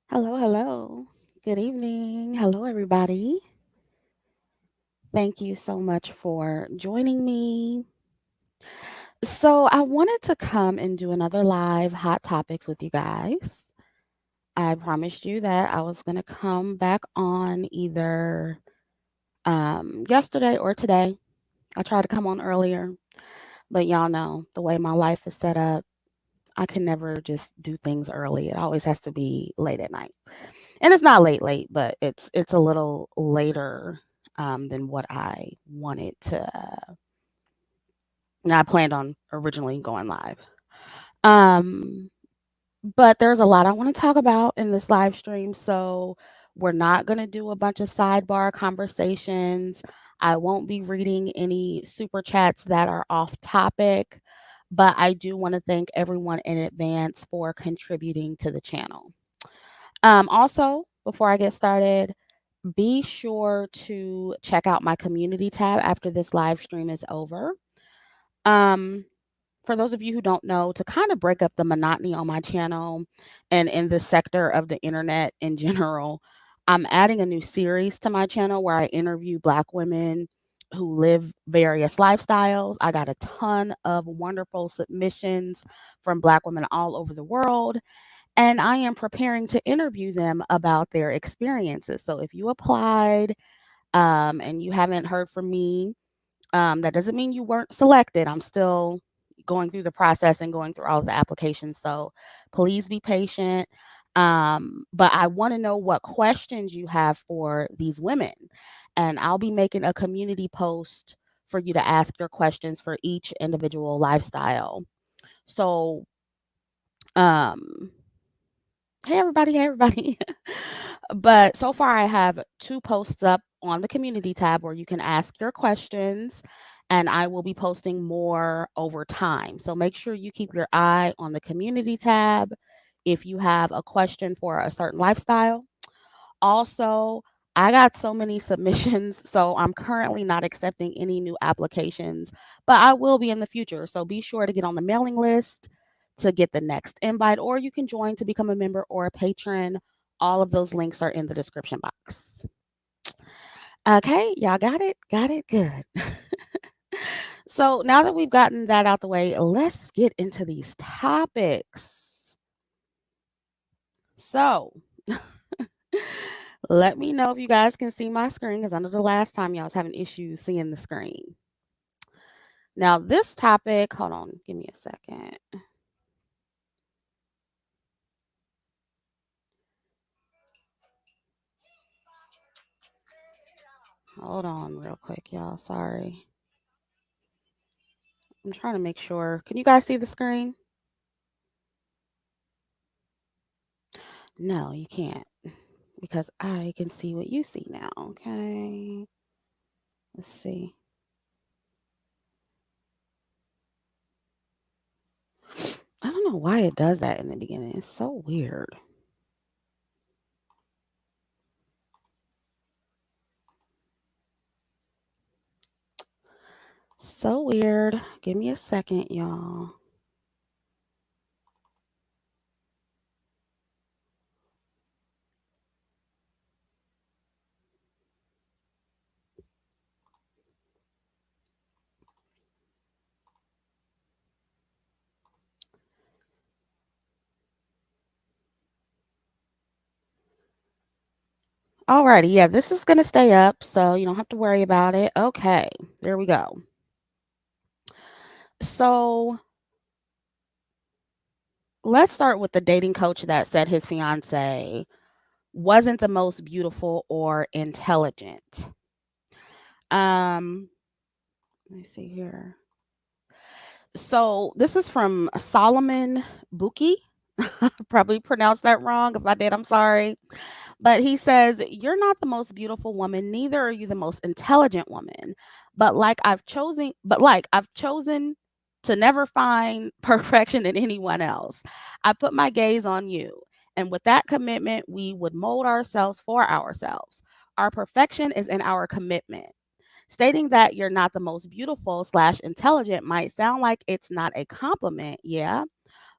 Hello, hello. Good evening. Hello, everybody. Thank you so much for joining me. So, I wanted to come and do another live hot topics with you guys. I promised you that I was going to come back on either yesterday or today. I tried to come on earlier, but y'all know the way my life is set up, I can never just do things early. It always has to be late at night. And it's not late, late, but it's a little later than what I wanted to. I planned on originally going live. Um, but there's a lot I want to talk about in this live stream, so we're not going to do a bunch of sidebar conversations. I won't be reading any super chats that are off topic, but I do want to thank everyone in advance for contributing to the channel. Also, before I get started, be sure to check out my community tab after this live stream is over. Um, for those of you who don't know, to kind of break up the monotony on my channel and in the sector of the internet in general, I'm adding a new series to my channel where I interview Black women who live various lifestyles. I got a ton of wonderful submissions from Black women all over the world, and I am preparing to interview them about their experiences. So if you applied and you haven't heard from me, that doesn't mean you weren't selected. I'm still going through the process and going through all of the applications. So please be patient. But I want to know what questions you have for these women. And I'll be making a community post for you to ask your questions for each individual lifestyle. So, um, hey everybody, hey everybody. But so far, I have two posts up on the community tab where you can ask your questions, and I will be posting more over time. So make sure you keep your eye on the community tab if you have a question for a certain lifestyle. Also, I got so many submissions, so I'm currently not accepting any new applications, but I will be in the future. So be sure to get on the mailing list to get the next invite, or you can join to become a member or a patron. All of those links are in the description box. Okay, y'all got it? Got it? Good. So now that we've gotten that out the way, let's get into these topics. So, let me know if you guys can see my screen because I know the last time y'all was having issues seeing the screen. Now, this topic, hold on, give me a second. Hold on, real quick, y'all. Sorry. I'm trying to make sure. Can you guys see the screen? No, you can't because I can see what you see now. Okay. Let's see. I don't know why it does that in the beginning. It's so weird. So weird. Give me a second, y'all. Alrighty, yeah, this is gonna stay up, so you don't have to worry about it. Okay, there we go. So let's start with the dating coach that said his fiance wasn't the most beautiful or intelligent. Um, let me see here. So this is from Solomon Buki. Probably pronounced that wrong. If I did, I'm sorry. But he says, "You're not the most beautiful woman, neither are you the most intelligent woman. But like I've chosen to never find perfection in anyone else. I put my gaze on you. And with that commitment, we would mold ourselves for ourselves. Our perfection is in our commitment. Stating that you're not the most beautiful slash intelligent might sound like it's not a compliment, yeah,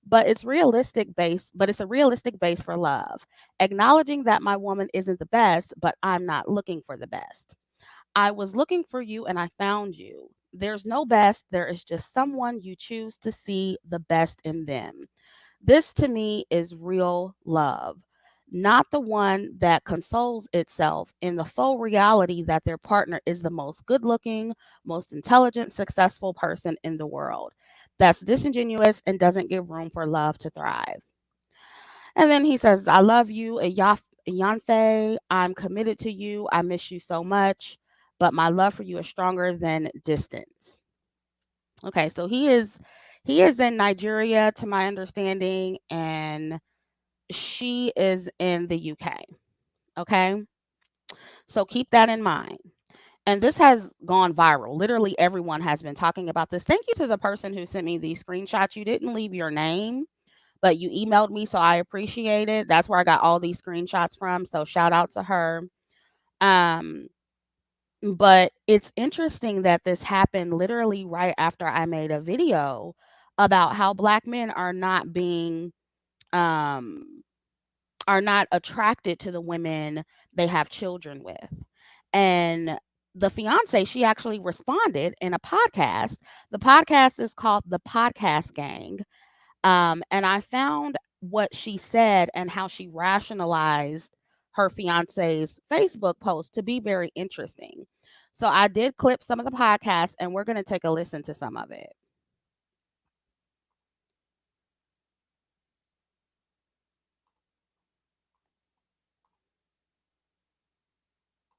but it's a realistic base for love. Acknowledging that my woman isn't the best, but I'm not looking for the best. I was looking for you and I found you. There's no best, there is just someone you choose to see the best in them. This to me is real love, not the one that consoles itself in the faux reality that their partner is the most good looking, most intelligent, successful person in the world. That's disingenuous and doesn't give room for love to thrive. And then he says, I love you, Iyanfe. I'm committed to you. I miss you so much, but my love for you is stronger than distance. Okay, so he is in Nigeria to my understanding, and she is in the UK. Okay, so keep that in mind. And this has gone viral. Literally everyone has been talking about this. Thank you to the person who sent me these screenshots. You didn't leave your name, but you emailed me, so I appreciate it. That's where I got all these screenshots from. So shout out to her. Um, but it's interesting that this happened literally right after I made a video about how black men um are not attracted to the women they have children with. And the fiance, she actually responded in a podcast. The podcast is called The Podcast Gang. And I found what she said and how she rationalized her fiance's Facebook post to be very interesting. So I did clip some of the podcast and we're going to take a listen to some of it.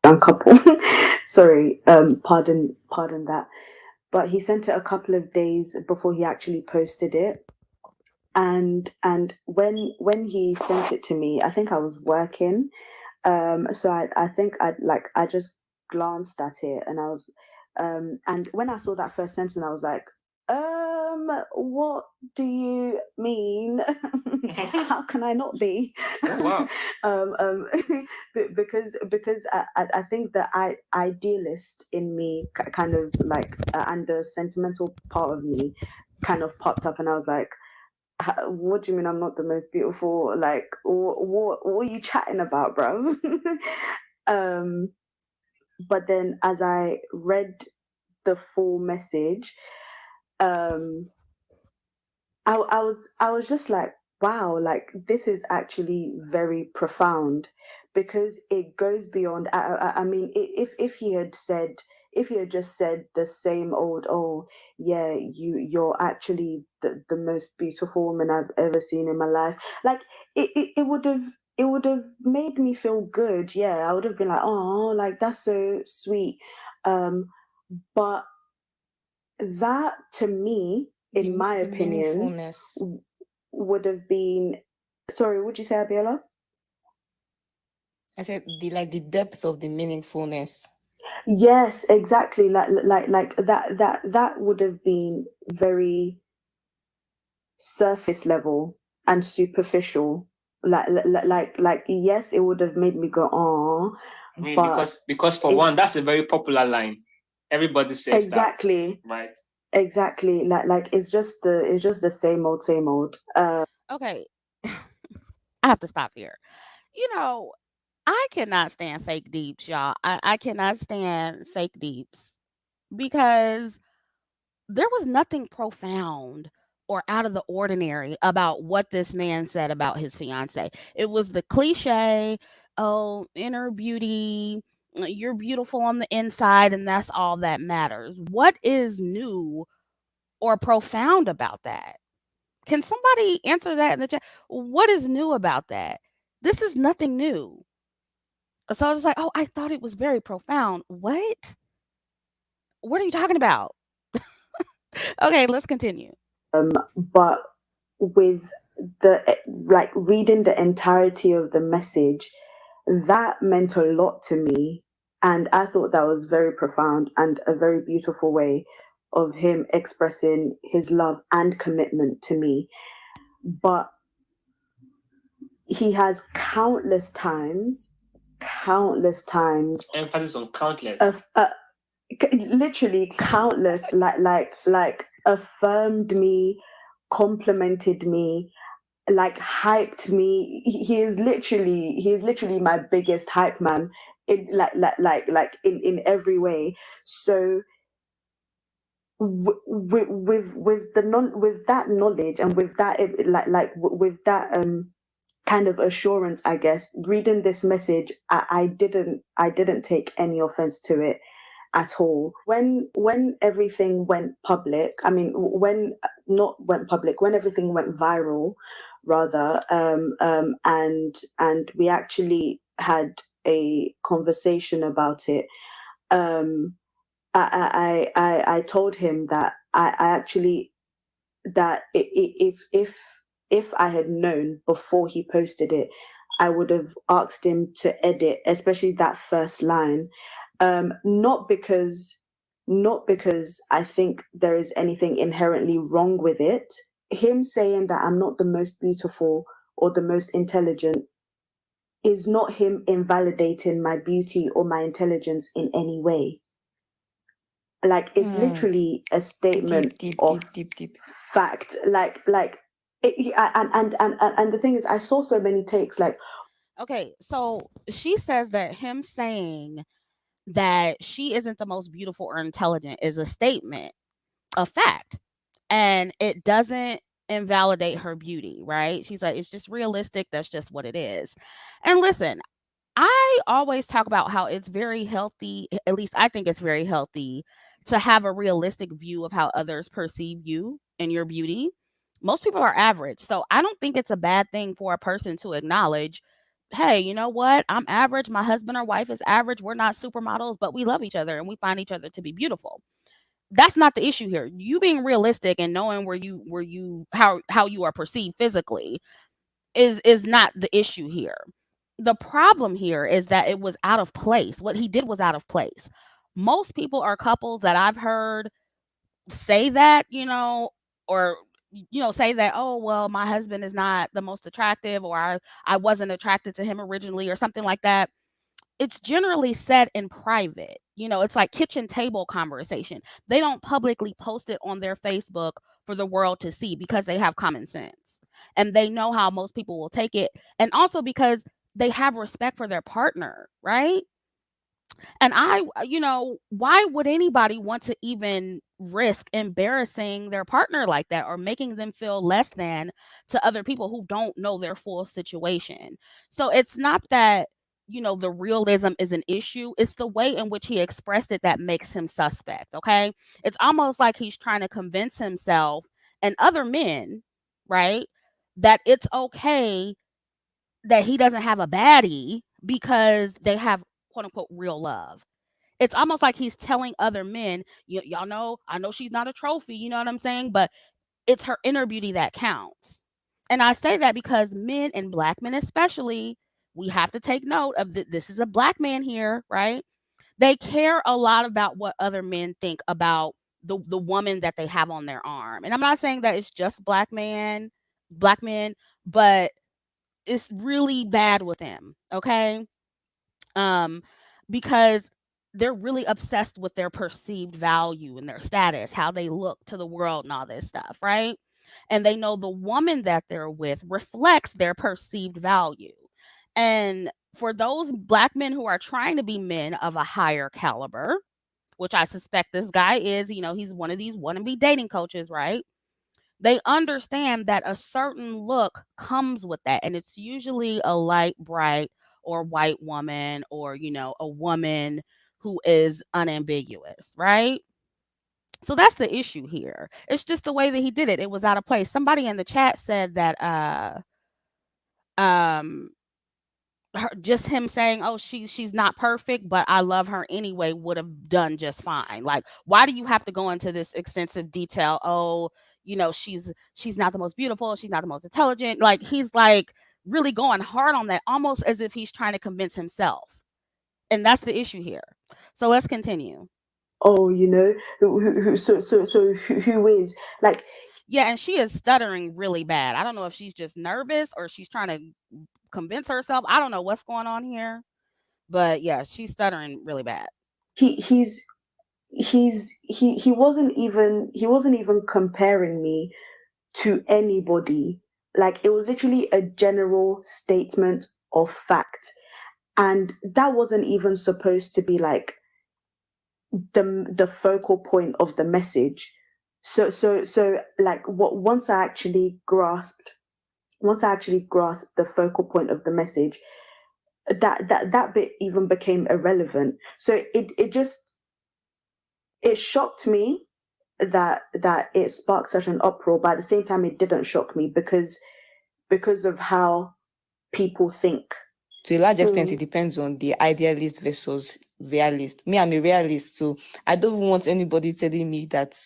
young couple. Sorry, pardon that. But he sent it a couple of days before he actually posted it. And when he sent it to me, I think I was working. So I think I just glanced at it and I was and when I saw that first sentence, I was like, what do you mean? How can I not be? Oh wow. Because I think the idealist in me kind of like and the sentimental part of me kind of popped up, and I was like, what do you mean I'm not the most beautiful? Like, what are you chatting about, bro? um, but then as I read the full message, um, I was just like, wow, like this is actually very profound because it goes beyond. I mean, if he had said, if he had just said the same old, oh yeah, you're actually the most beautiful woman I've ever seen in my life, like it would have. It would have made me feel good. Yeah, I would have been like, oh, like that's so sweet. Um, but that to me, in my The opinion, meaningfulness. would have been, sorry, would you say, Abiola? I said the depth of the meaningfulness. Yes, exactly. Like that would have been very surface level and superficial. Like yes, it would have made me go, oh, I mean, but because for it one, that's a very popular line. Everybody says that, exactly, right? exactly. Like it's just the same old, same old. Okay, I have to stop here. You know, I cannot stand fake deeps, y'all. I cannot stand fake deeps because there was nothing profound or out of the ordinary about what this man said about his fiance. It was the cliche, oh, inner beauty, you're beautiful on the inside, and that's all that matters. What is new or profound about that? Can somebody answer that in the chat? What is new about that? This is nothing new. So I was like, oh, I thought it was very profound. What? What are you talking about? Okay, let's continue. But with the like reading the entirety of the message, that meant a lot to me, and I thought that was very profound and a very beautiful way of him expressing his love and commitment to me. But he has countless times Emphasis on countless. of literally countless, like affirmed me, complimented me, like hyped me. He is literally my biggest hype man in in every way. So with the non with that knowledge and with that with that kind of assurance, I guess, reading this message, I didn't take any offense to it at all. When everything went public, I mean, when not went public, when everything went viral, rather, and we actually had a conversation about it. Um, I told him that I actually that if I had known before he posted it, I would have asked him to edit, especially that first line. Not because I think there is anything inherently wrong with it. Him saying that I'm not the most beautiful or the most intelligent is not him invalidating my beauty or my intelligence in any way. Like, it's literally a statement of Deep. fact. And the thing is, I saw so many takes like, Okay, so she says that him saying that she isn't the most beautiful or intelligent is a statement, a fact, and it doesn't invalidate her beauty, right? She's like, it's just realistic. That's just what it is. And listen, I always talk about how it's very healthy, at least I think it's very healthy, to have a realistic view of how others perceive you and your beauty. Most people are average. So I don't think it's a bad thing for a person to acknowledge, hey, you know what? I'm average. My husband or wife is average. We're not supermodels, but we love each other and we find each other to be beautiful. That's not the issue here. You being realistic and knowing where you how you are perceived physically is not the issue here. The problem here is that it was out of place. What he did was out of place. Most people are couples that I've heard say that, or say that, oh, well, my husband is not the most attractive, or I wasn't attracted to him originally, or something like that. It's generally said in private. It's like kitchen table conversation. They don't publicly post it on their Facebook for the world to see because they have common sense and they know how most people will take it. And also because they have respect for their partner, right? And why would anybody want to even risk embarrassing their partner like that or making them feel less than to other people who don't know their full situation? So it's not that, the realism is an issue. It's the way in which he expressed it that makes him suspect. Okay. It's almost like he's trying to convince himself and other men, right, that it's okay that he doesn't have a baddie because they have quote unquote real love. It's almost like he's telling other men, y'all know, I know she's not a trophy, you know what I'm saying? But it's her inner beauty that counts. And I say that because men, and black men especially, we have to take note of this is a black man here, right? They care a lot about what other men think about the woman that they have on their arm. And I'm not saying that it's just black men, but it's really bad with them, okay? um because they're really obsessed with their perceived value and their status, how they look to the world and all this stuff, right? And they know the woman that they're with reflects their perceived value. And for those black men who are trying to be men of a higher caliber, which I suspect this guy is, he's one of these wannabe dating coaches, right? They understand that a certain look comes with that, and it's usually a light, bright, or white woman, or a woman who is unambiguous, right? So that's the issue here. It's just the way that he did it. It was out of place. Somebody in the chat said that um just him saying, "Oh, she's not perfect, but I love her anyway," would have done just fine. Like, why do you have to go into this extensive detail? Oh, she's not the most beautiful, she's not the most intelligent. Like, he's like really going hard on that, almost as if he's trying to convince himself. And that's the issue here. So let's continue. oh, who is like, Yeah, and she is stuttering really bad. I don't know if she's just nervous or she's trying to convince herself. I don't know what's going on here, but yeah, she's stuttering really bad. he he's he wasn't even comparing me to anybody. Like, it was literally a general statement of fact. And that wasn't even supposed to be like the focal point of the message. So like, what once I actually grasped the focal point of the message, that bit even became irrelevant. So it shocked me that it sparked such an uproar, but at the same time it didn't shock me because of how people think. To a large extent, it Mm. depends on the idealist versus realist. Me, I'm a realist, so I don't want anybody telling me that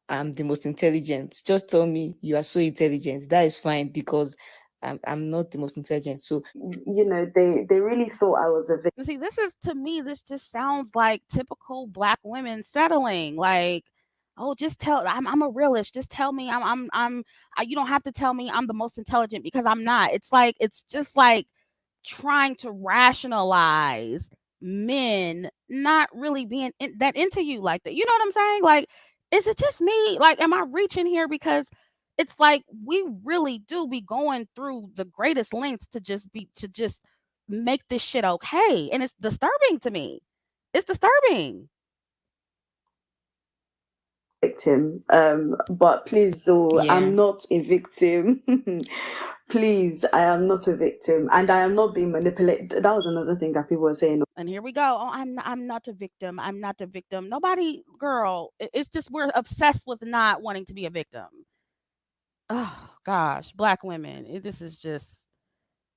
I'm the most intelligent. Just tell me you are so intelligent. That is fine, because I'm not the most intelligent. So They really thought I was a And see, this is to me, this just sounds like typical black women settling. Like, oh, just tell I'm a realist. Just tell me you don't have to tell me I'm the most intelligent because I'm not. It's just like trying to rationalize men not really being that into you like that. You know what I'm saying? Like, is it just me? Like, am I reaching here? Because it's like we really do be going through the greatest lengths to just make this shit okay. And it's disturbing to me. It's disturbing. victim. But please, though, yeah, I'm not a victim. Please, I am not a victim, and I am not being manipulated. That was another thing that people were saying. And here we go. Oh, I'm not a victim. I'm not a victim. Nobody, girl. It's just we're obsessed with not wanting to be a victim. Oh gosh, black women.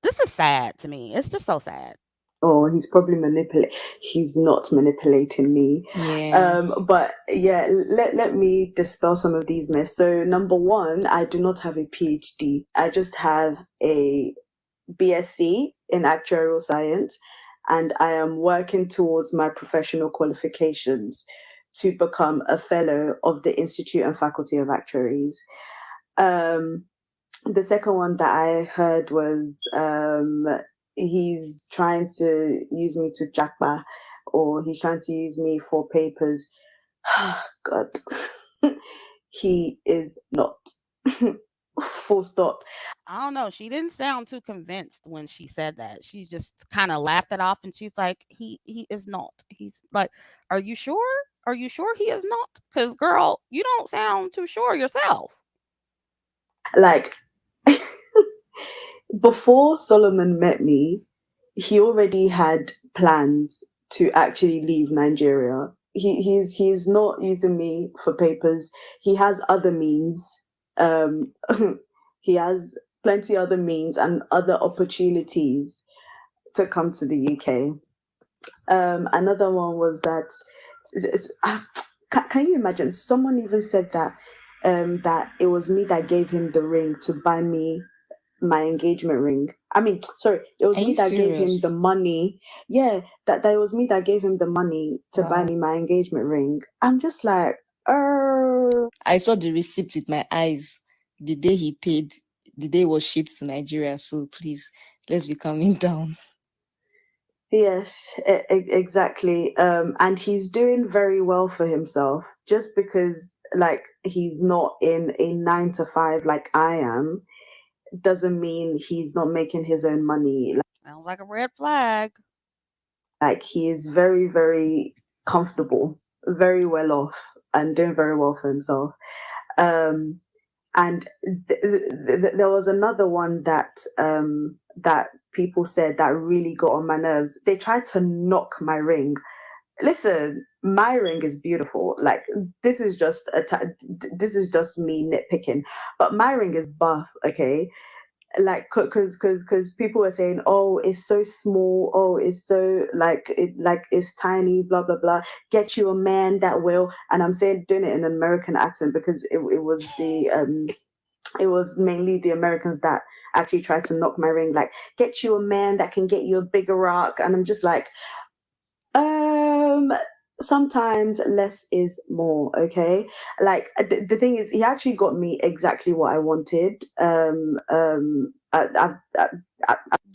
This is sad to me. It's just so sad. Oh, he's probably manipulate. He's not manipulating me. yeah. But yeah, let me dispel some of these myths. So, number one, I do not have a PhD. I just have a BSc in actuarial science, and I am working towards my professional qualifications to become a fellow of the Institute and Faculty of Actuaries. Um, the second one that I heard was he's trying to use me to jackpot, or he's trying to use me for papers. God, he is not. Full stop. I don't know. She didn't sound too convinced when she said that. She just kind of laughed it off, and she's like, "He is not." He's like, "Are you sure? Are you sure he is not? Because girl, you don't sound too sure yourself." Like, before Solomon met me, he already had plans to actually leave Nigeria. He's not using me for papers. He has other means. Um, he has plenty other means and other opportunities to come to the UK. Another one was that can you imagine? Someone even said that it was me that gave him the ring to buy me my engagement ring. I mean, sorry, it was Are me you that gave him the serious? money. Yeah, that it was me that gave him the money to buy Wow. me my engagement ring. I'm just like, I saw the receipt with my eyes the day he paid, the day it was shipped to Nigeria. So please, let's be calming down. yes, exactly. And he's doing very well for himself just because, like, he's not in a 9 to 5 like I am, doesn't mean he's not making his own money. Sounds like a red flag. Like, he is very, very comfortable, very well off, and doing very well for himself. Um, and there was another one that people said that really got on my nerves. They tried to knock my ring. Listen, my ring is beautiful. Like, this is just me nitpicking, but my ring is buff. Okay, like, because people were saying, oh, it's so small, oh, it's so like it's tiny, blah blah blah, get you a man that will. And I'm saying, doing it in an American accent, because it was mainly the Americans that actually tried to knock my ring, like, get you a man that can get you a bigger rock. And I'm just like, um, sometimes less is more, okay? Like, the thing is, he actually got me exactly what I wanted.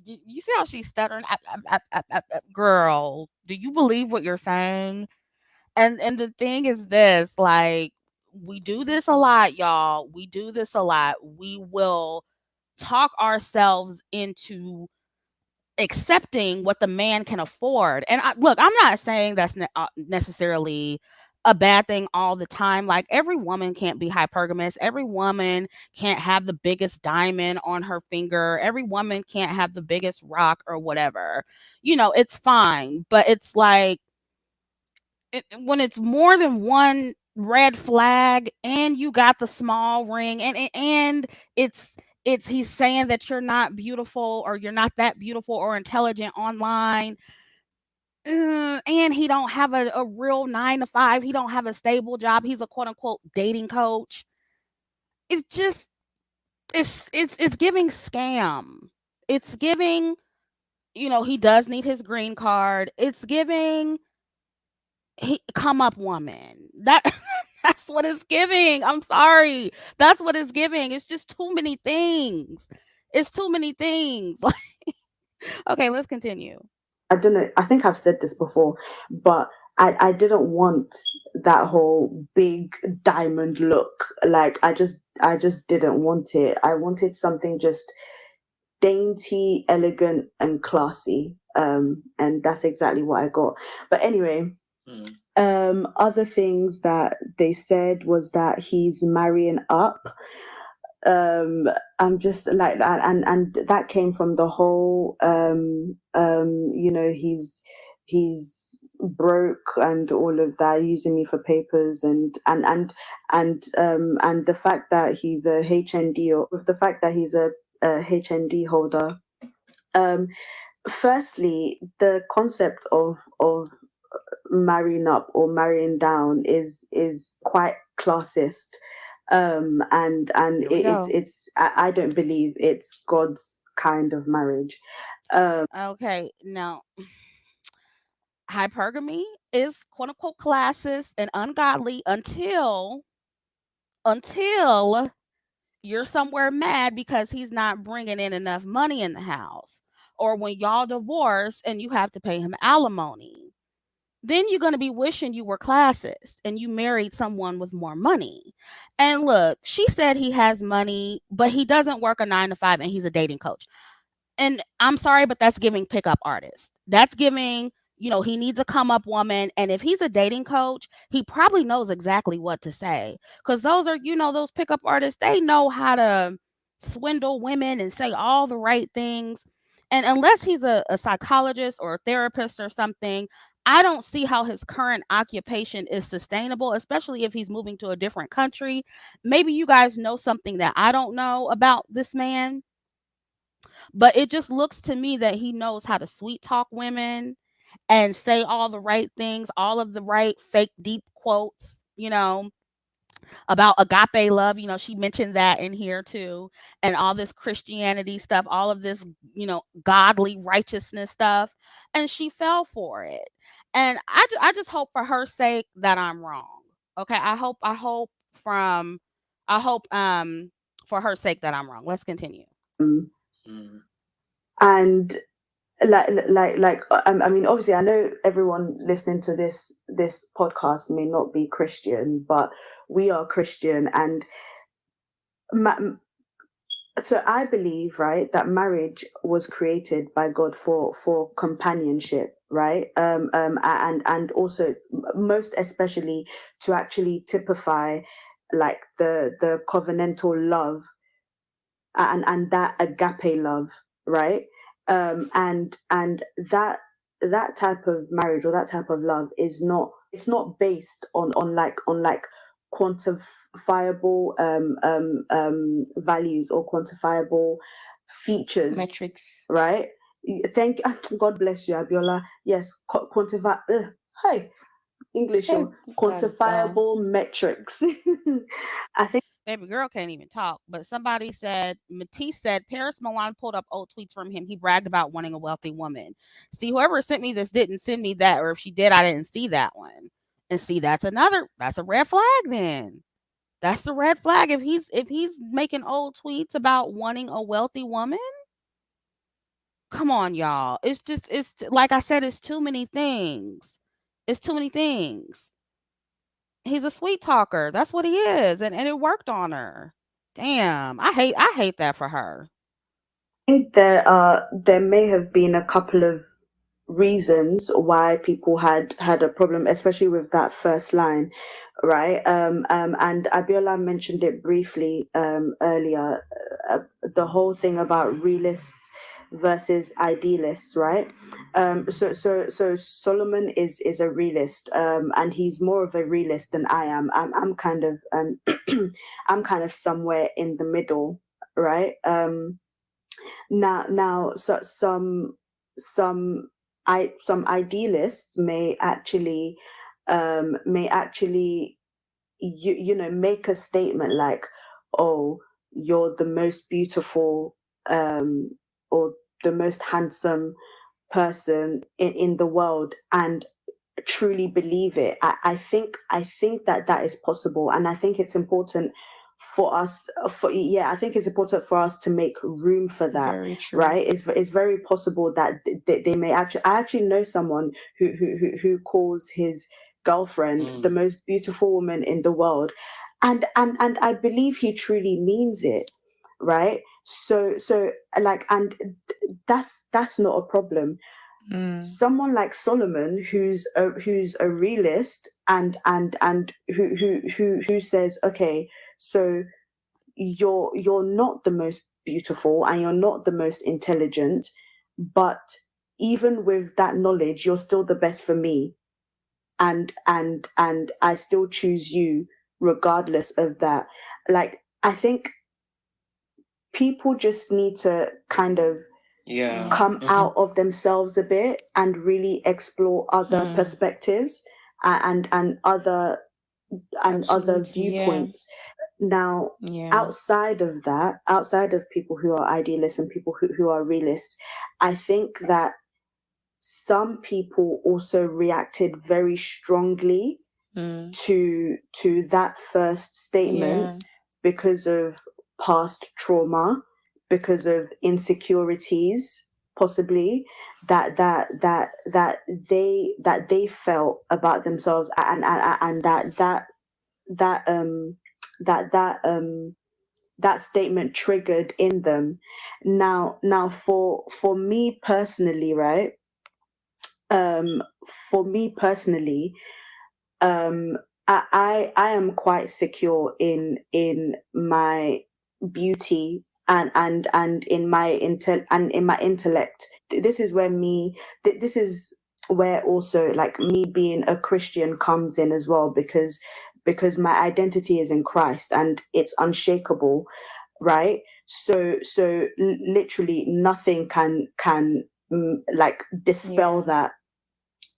You see how she's stuttering? Girl, do you believe what you're saying? And the thing is this, like, we do this a lot, y'all. We do this a lot. We will talk ourselves into accepting what the man can afford. And look, I'm not saying that's necessarily a bad thing all the time. Like, every woman can't be hypergamous. Every woman can't have the biggest diamond on her finger. Every woman can't have the biggest rock or whatever. It's fine. But it's like, when it's more than one red flag, and you got the small ring, and it's he's saying that you're not beautiful, or you're not that beautiful or intelligent online, and he don't have a real 9 to 5, he don't have a stable job, he's a quote unquote dating coach. It just, it's giving scam. It's giving, he does need his green card. It's giving, he come up woman. That that's what it's giving. I'm sorry. That's what it's giving. It's just too many things. It's too many things. Like, okay, let's continue. I don't know. I think I've said this before, but I didn't want that whole big diamond look. Like, I just didn't want it. I wanted something just dainty, elegant, and classy. And that's exactly what I got. But anyway, other things that they said was that he's marrying up. I'm just like that, and that came from the whole he's broke and all of that, using me for papers, and the fact that he's a HND, or with the fact that he's a HND holder. um Firstly, the concept of marrying up or marrying down is quite classist. And Here we go. I don't believe it's God's kind of marriage. Okay, now, hypergamy is quote unquote classist and ungodly until you're somewhere mad because he's not bringing in enough money in the house, or when y'all divorce and you have to pay him alimony. Then you're going to be wishing you were classist and you married someone with more money. And look, she said he has money, but he doesn't work a 9 to 5, and he's a dating coach. And I'm sorry, but that's giving pickup artist. That's giving, he needs a come up woman. And if he's a dating coach, he probably knows exactly what to say. Because those are, those pickup artists, they know how to swindle women and say all the right things. And unless he's a psychologist or a therapist or something, I don't see how his current occupation is sustainable, especially if he's moving to a different country. Maybe you guys know something that I don't know about this man, but it just looks to me that he knows how to sweet talk women and say all the right things, all of the right fake deep quotes, about agape love. She mentioned that in here too. And all this Christianity stuff, all of this, godly righteousness stuff. And she fell for it. And I just hope for her sake that I'm wrong. Okay. From, I hope, for her sake that I'm wrong. Let's continue. um, Mm. and I mean, obviously, I know everyone listening to this podcast may not be Christian, but we are Christian. And ma- so I believe, right, that marriage was created by God for companionship, right? And also, most especially, to actually typify like the covenantal love, and that agape love, right? And that type of marriage, or that type of love, is not, it's not based on quantifiable values or quantifiable features, Metrics. right? Thank God bless you, Abiola. Yes, quantify. Hey, English, Hey, or put that down. quantifiable metrics. I think. Baby girl can't even talk. But somebody said, Matisse said, Paris Milan pulled up old tweets from him. He bragged about wanting a wealthy woman. See, whoever sent me this didn't send me that, or if she did, I didn't see that one. And see, that's a red flag then. That's the red flag. If he's making old tweets about wanting a wealthy woman, come on, y'all. Like I said, it's too many things. It's too many things. He's a sweet talker. That's what he is, and it worked on her. Damn, I hate that for her. think there may have been a couple of reasons why people had a problem, especially with that first line, right? And Abiola mentioned it briefly earlier, the whole thing about realists versus idealists, right? So Solomon is a realist, and he's more of a realist than I am. I'm kind of I'm kind of somewhere in the middle, right? Now, so some some idealists may actually you know make a statement like, oh, you're the most beautiful or the most handsome person in the world, and truly believe it. I think that that is possible, and I think it's important for us for yeah I think it's important for us to make room for that, Very true. right? It's very possible that they may actually I actually know someone who calls his girlfriend the Mm. most beautiful woman in the world, and I believe he truly means it, right? So like, and that's not a problem. Mm, Someone like Solomon, who's a realist, and who says, okay, so you're not the most beautiful and you're not the most intelligent, but even with that knowledge, you're still the best for me, and I still choose you regardless of that. Like, I think people just need to kind of Yeah. mm, come out of themselves a bit and really explore other mm, perspectives and other absolutely. Yeah. viewpoints. Now, Yeah. outside of people who are idealists and people who are realists, I think that some people also reacted very strongly Mm, to that first statement yeah. because of past trauma, because of insecurities, possibly that they felt about themselves, and that that that um that statement triggered in them. Now for me personally, right? Um, for me personally, um I am quite secure in my beauty and in my intellect. This is where this is where also like me being a Christian comes in as well, because my identity is in Christ and it's unshakable, right? So literally nothing can like dispel Yeah. that.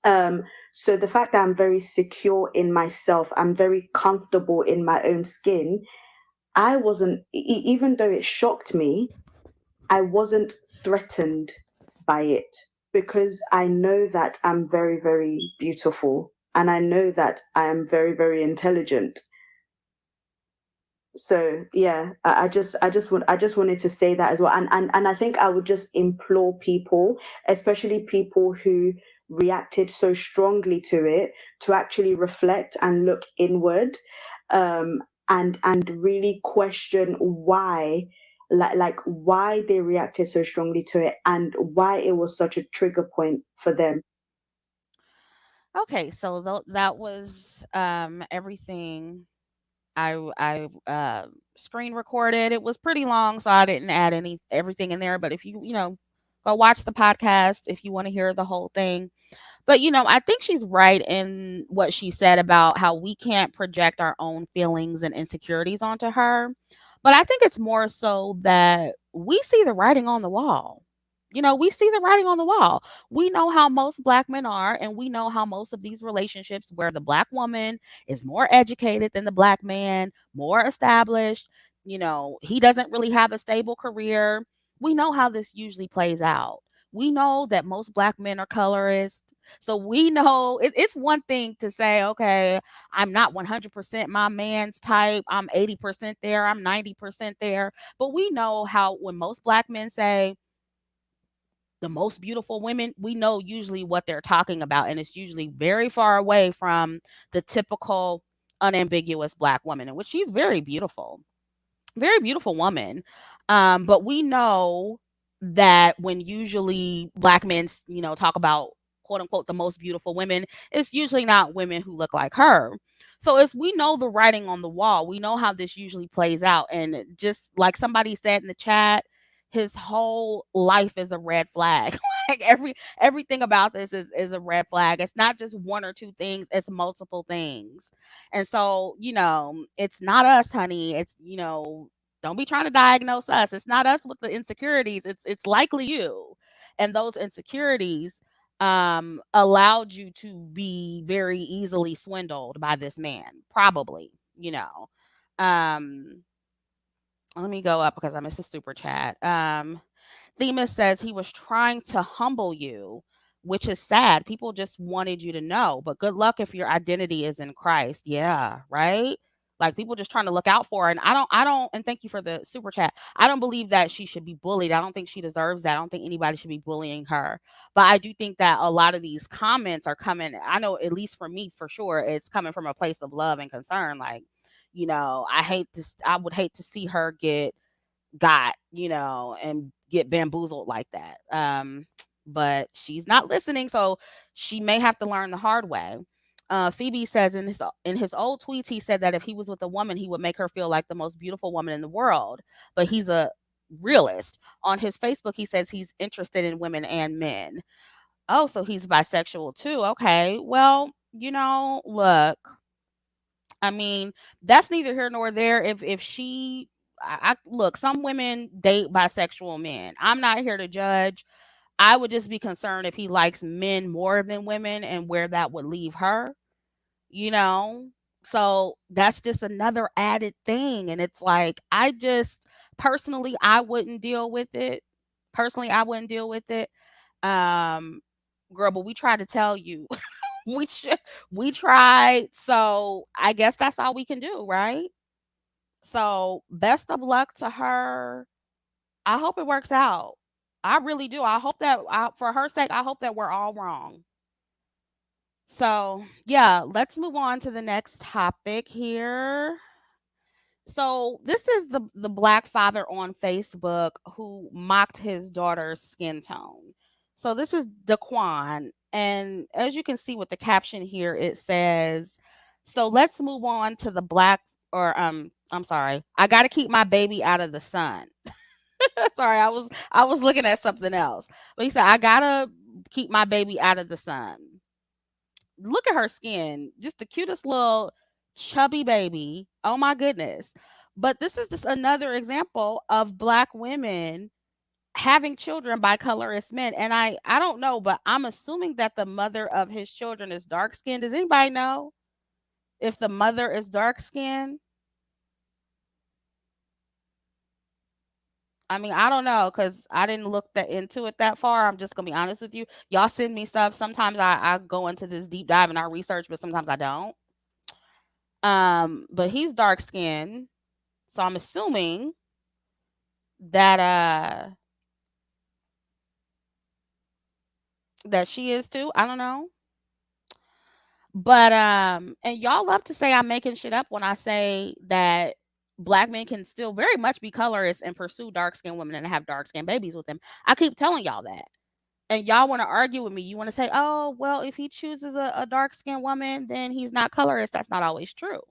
um, so the fact that I'm very secure in myself, I'm very comfortable in my own skin. I wasn't, even though it shocked me, I wasn't threatened by it, because I know that I'm very, very beautiful, and I know that I am very, very intelligent. So yeah, I just wanted to say that as well, and I think I would just implore people, especially people who reacted so strongly to it, to actually reflect and look inward, and really question why, like why they reacted so strongly to it and why it was such a trigger point for them. Okay, so that was everything I screen recorded. It was pretty long, so I didn't add any everything in there. But if go watch the podcast if you want to hear the whole thing. But I think she's right in what she said about how we can't project our own feelings and insecurities onto her. But I think it's more so that we see the writing on the wall. We see the writing on the wall. We know how most black men are, and we know how most of these relationships where the black woman is more educated than the black man, more established, he doesn't really have a stable career. We know how this usually plays out. We know that most black men are colorist. So we know it's one thing to say, okay, I'm not 100% my man's type. I'm 80% there. I'm 90% there. But we know how when most black men say the most beautiful women, we know usually what they're talking about. And it's usually very far away from the typical unambiguous black woman, in which she's very beautiful woman. But we know that when usually black men, talk about quote unquote the most beautiful women, it's usually not women who look like her. So it's we know the writing on the wall. We know how this usually plays out. And just like somebody said in the chat, his whole life is a red flag. Like everything about this is a red flag. It's not just one or two things, it's multiple things. And so, it's not us, honey. It's, don't be trying to diagnose us. It's not us with the insecurities. It's likely you. And those insecurities allowed you to be very easily swindled by this man, probably, Um let me go up because I missed a super chat. Themis says he was trying to humble you, which is sad. People just wanted you to know, but good luck if your identity is in Christ. Yeah, right? Like people just trying to look out for her. And I don't, and thank you for the super chat. I don't believe that she should be bullied. I don't think she deserves that. I don't think anybody should be bullying her. But I do think that a lot of these comments are coming, I know at least for me, for sure, it's coming from a place of love and concern. Like, I would hate to see her and get bamboozled like that. But she's not listening, so she may have to learn the hard way. Phoebe says in his old tweets, he said that if he was with a woman, he would make her feel like the most beautiful woman in the world. But he's a realist. On his Facebook, he says he's interested in women and men. Oh, so he's bisexual too. Okay. Well, look, I mean, that's neither here nor there. If she, look, some women date bisexual men. I'm not here to judge. I would just be concerned if he likes men more than women and where that would leave her, you know? So that's just another added thing. And it's like, personally, I wouldn't deal with it. Personally, I wouldn't deal with it. Um, Girl, but we tried to tell you. we should, we tried. So I guess that's all we can do, right? So best of luck to her. I hope it works out. I really do. I hope that for her sake, I hope that we're all wrong. So, yeah, let's move on to the next topic here. So, this is the black father on Facebook who mocked his daughter's skin tone. So, this is Daquan, and as you can see with the caption here, it says, "So let's move on to the black or I'm sorry. I got to keep my baby out of the sun." Sorry, I was looking at something else. But he said, "I got to keep my baby out of the sun." Look at her skin, just the cutest little chubby baby. Oh my goodness. But this is just another example of black women having children by colorist men. And I don't know, but I'm assuming that the mother of his children is dark skinned. Does anybody know if the mother is dark skinned? I mean, I don't know because I didn't look that into it that far. I'm just gonna be honest with you. Y'all send me stuff. Sometimes I go into this deep dive and I research, but sometimes I don't. But he's dark skinned, so I'm assuming that that she is too. I don't know. But and y'all love to say I'm making shit up when I say that black men can still very much be colorists and pursue dark skinned women and have dark skinned babies with them. I keep telling y'all that. And y'all want to argue with me. You want to say, oh, well, if he chooses a dark skinned woman, then he's not colorist. That's not always true.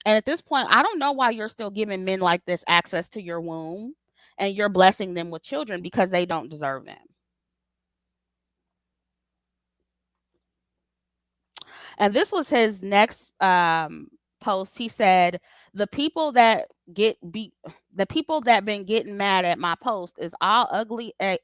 And at this point, I don't know why you're still giving men like this access to your womb and you're blessing them with children because they don't deserve them. And this was his next post. He said, "The people that get beat, the people that been getting mad at my post is all ugly as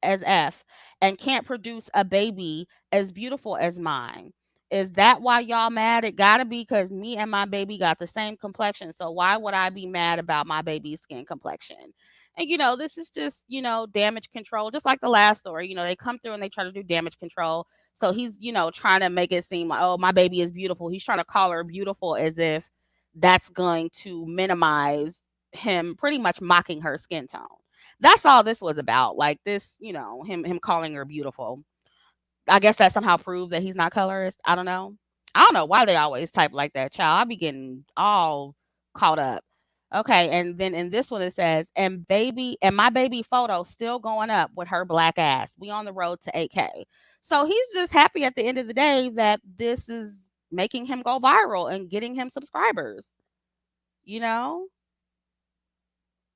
f, and can't produce a baby as beautiful as mine. Is that why y'all mad? It gotta be because me and my baby got the same complexion. So why would I be mad about my baby's skin complexion?" And this is just damage control, just like the last story. They come through and they try to do damage control. So he's, trying to make it seem like, oh, my baby is beautiful. He's trying to call her beautiful as if that's going to minimize him pretty much mocking her skin tone. That's all this was about. Like this, him calling her beautiful. I guess that somehow proves that he's not colorist. I don't know. I don't know why they always type like that, child. I be getting all caught up. Okay, and then in this one it says, and my baby photo still going up with her black ass. We on the road to 8K. So he's just happy at the end of the day that this is making him go viral and getting him subscribers. You know?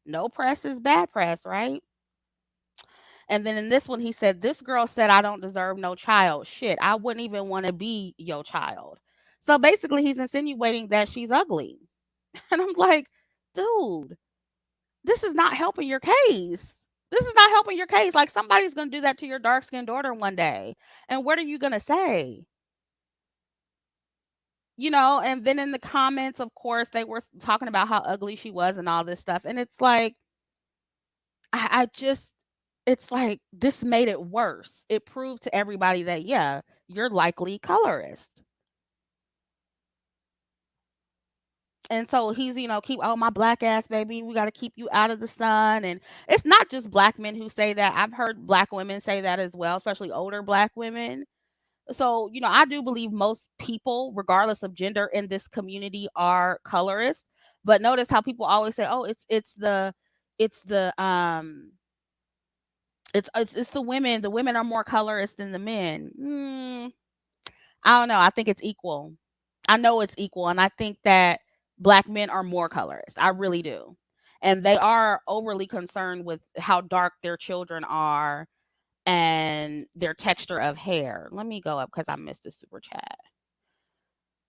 No press is bad press, right? And then in this one, he said, "This girl said I don't deserve no child. Shit, I wouldn't even want to be your child." So basically, he's insinuating that she's ugly. And I'm like, dude, this is not helping your case. This is not helping your case. Like, somebody's going to do that to your dark skinned daughter one day. And what are you going to say? And then in the comments, of course, they were talking about how ugly she was and all this stuff. And it's like, I just it's like this made it worse. It proved to everybody that yeah, you're likely colorist. And so he's, keep oh my black ass baby, we got to keep you out of the sun. And it's not just black men who say that. I've heard black women say that as well, especially older black women. So, I do believe most people, regardless of gender in this community, are colorist. But notice how people always say, "Oh, it's the it's the women. The women are more colorist than the men." I don't know. I think it's equal. I know it's equal, and I think that black men are more colorist. I really do, and they are overly concerned with how dark their children are and their texture of hair. Let me go up because I missed the super chat.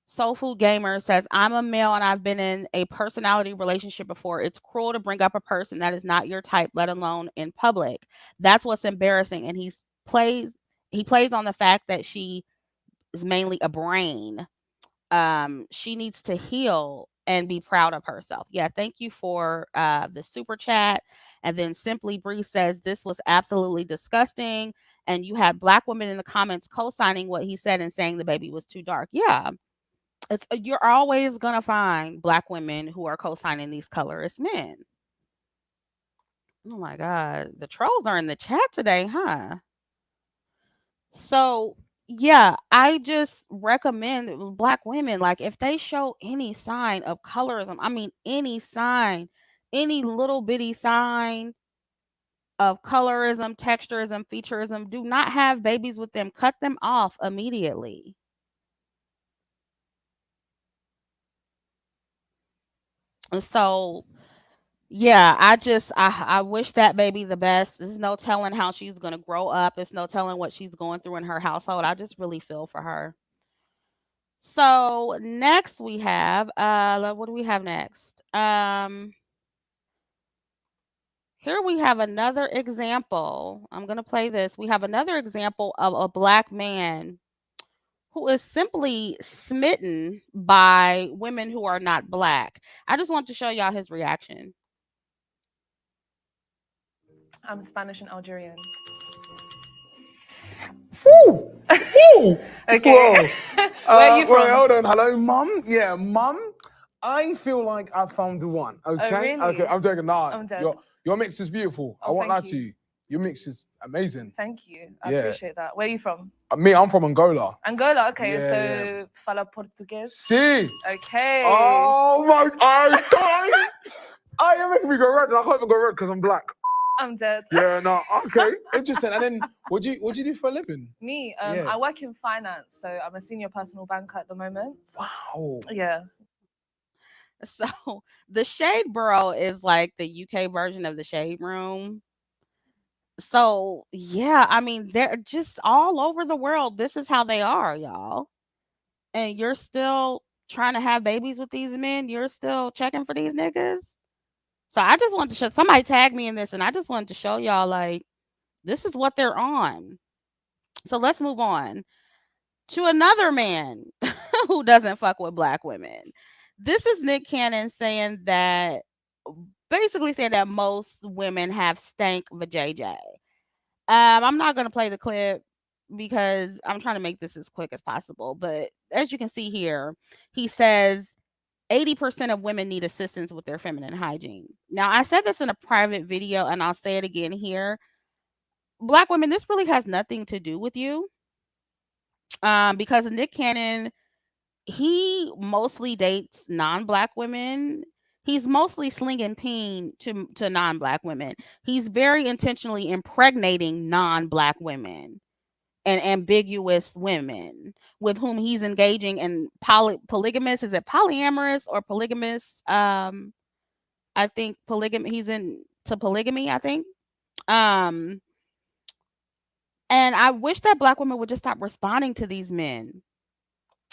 Soul Food Gamer says, "I'm a male and I've been in a personality relationship before. It's cruel to bring up a person that is not your type, let alone in public. That's what's embarrassing." And he plays on the fact that she is mainly a brain. She needs to heal and be proud of herself. Yeah, thank you for the super chat. And then Simply Bree says, "This was absolutely disgusting." And you had black women in the comments co-signing what he said and saying the baby was too dark. Yeah, you're always gonna find black women who are co-signing these colorist men. Oh my god, the trolls are in the chat today, huh? So yeah, I just recommend black women, like if they show any sign of colorism, I mean any sign, any little bitty sign of colorism, texturism, featureism, do not have babies with them. Cut them off immediately. And so yeah, I wish that baby the best. There's no telling how she's gonna grow up. There's no telling what she's going through in her household. I just really feel for her. So next we have what do we have next? Here we have another example. I'm gonna play this. We have another example of a black man who is simply smitten by women who are not black. I just want to show y'all his reaction. I'm Spanish and Algerian. Woo! Woo! Okay. Bro. Where are you from? Wait, hold on. Hello, Mum? Yeah, Mum? I feel like I found the one. Okay? really? Okay, I'm joking. Nah, I'm dead. your mix is beautiful. I Oh, won't lie thank to you. you. Your mix is amazing. Thank you. I Yeah. appreciate that. Where are you from? I'm from Angola. Angola. Okay. Yeah, So yeah. fala português. See? Okay. Oh my God! You're making me go red. I can't even go red because I'm black. I'm dead. Yeah, no, okay. Interesting. And then what do you do for a living? Me, Yeah. I work in finance, so I'm a senior personal banker at the moment. Wow. Yeah. So the Shade Borough is like the UK version of the Shade Room. So yeah, I mean they're just all over the world. This is how they are, y'all. And you're still trying to have babies with these men. You're still checking for these niggas. So I just wanted to show somebody tagged me in this, and I just wanted to show y'all like this is what they're on. So let's move on to another man who doesn't fuck with black women. This is Nick Cannon saying that basically saying that most women have stank vajayjay. I'm not gonna play the clip because I'm trying to make this as quick as possible. But as you can see here, he says 80% of women need assistance with their feminine hygiene. Now, I said this in a private video and I'll say it again here. Black women, this really has nothing to do with you. Because Nick Cannon he mostly dates non-black women. He's mostly slinging peen to non-black women. He's very intentionally impregnating non-black women and ambiguous women with whom he's engaging in polygamous. Is it polyamorous or polygamous? I think polygamy. He's into polygamy, I think. Um, and I wish that black women would just stop responding to these men.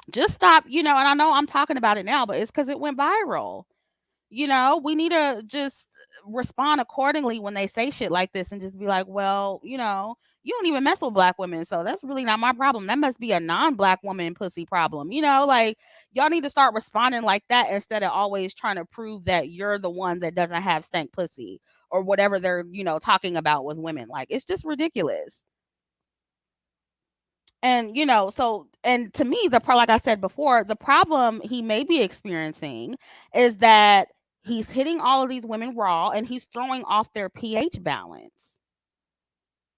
Just stop, and I know I'm talking about it now, but it's because it went viral. We need to just respond accordingly when they say shit like this and just be like, well, you don't even mess with black women, so that's really not my problem. That must be a non-black woman pussy problem. Like, y'all need to start responding like that instead of always trying to prove that you're the one that doesn't have stank pussy or whatever they're, talking about with women. Like, it's just ridiculous. And and to me, like I said before, the problem he may be experiencing is that he's hitting all of these women raw and he's throwing off their pH balance,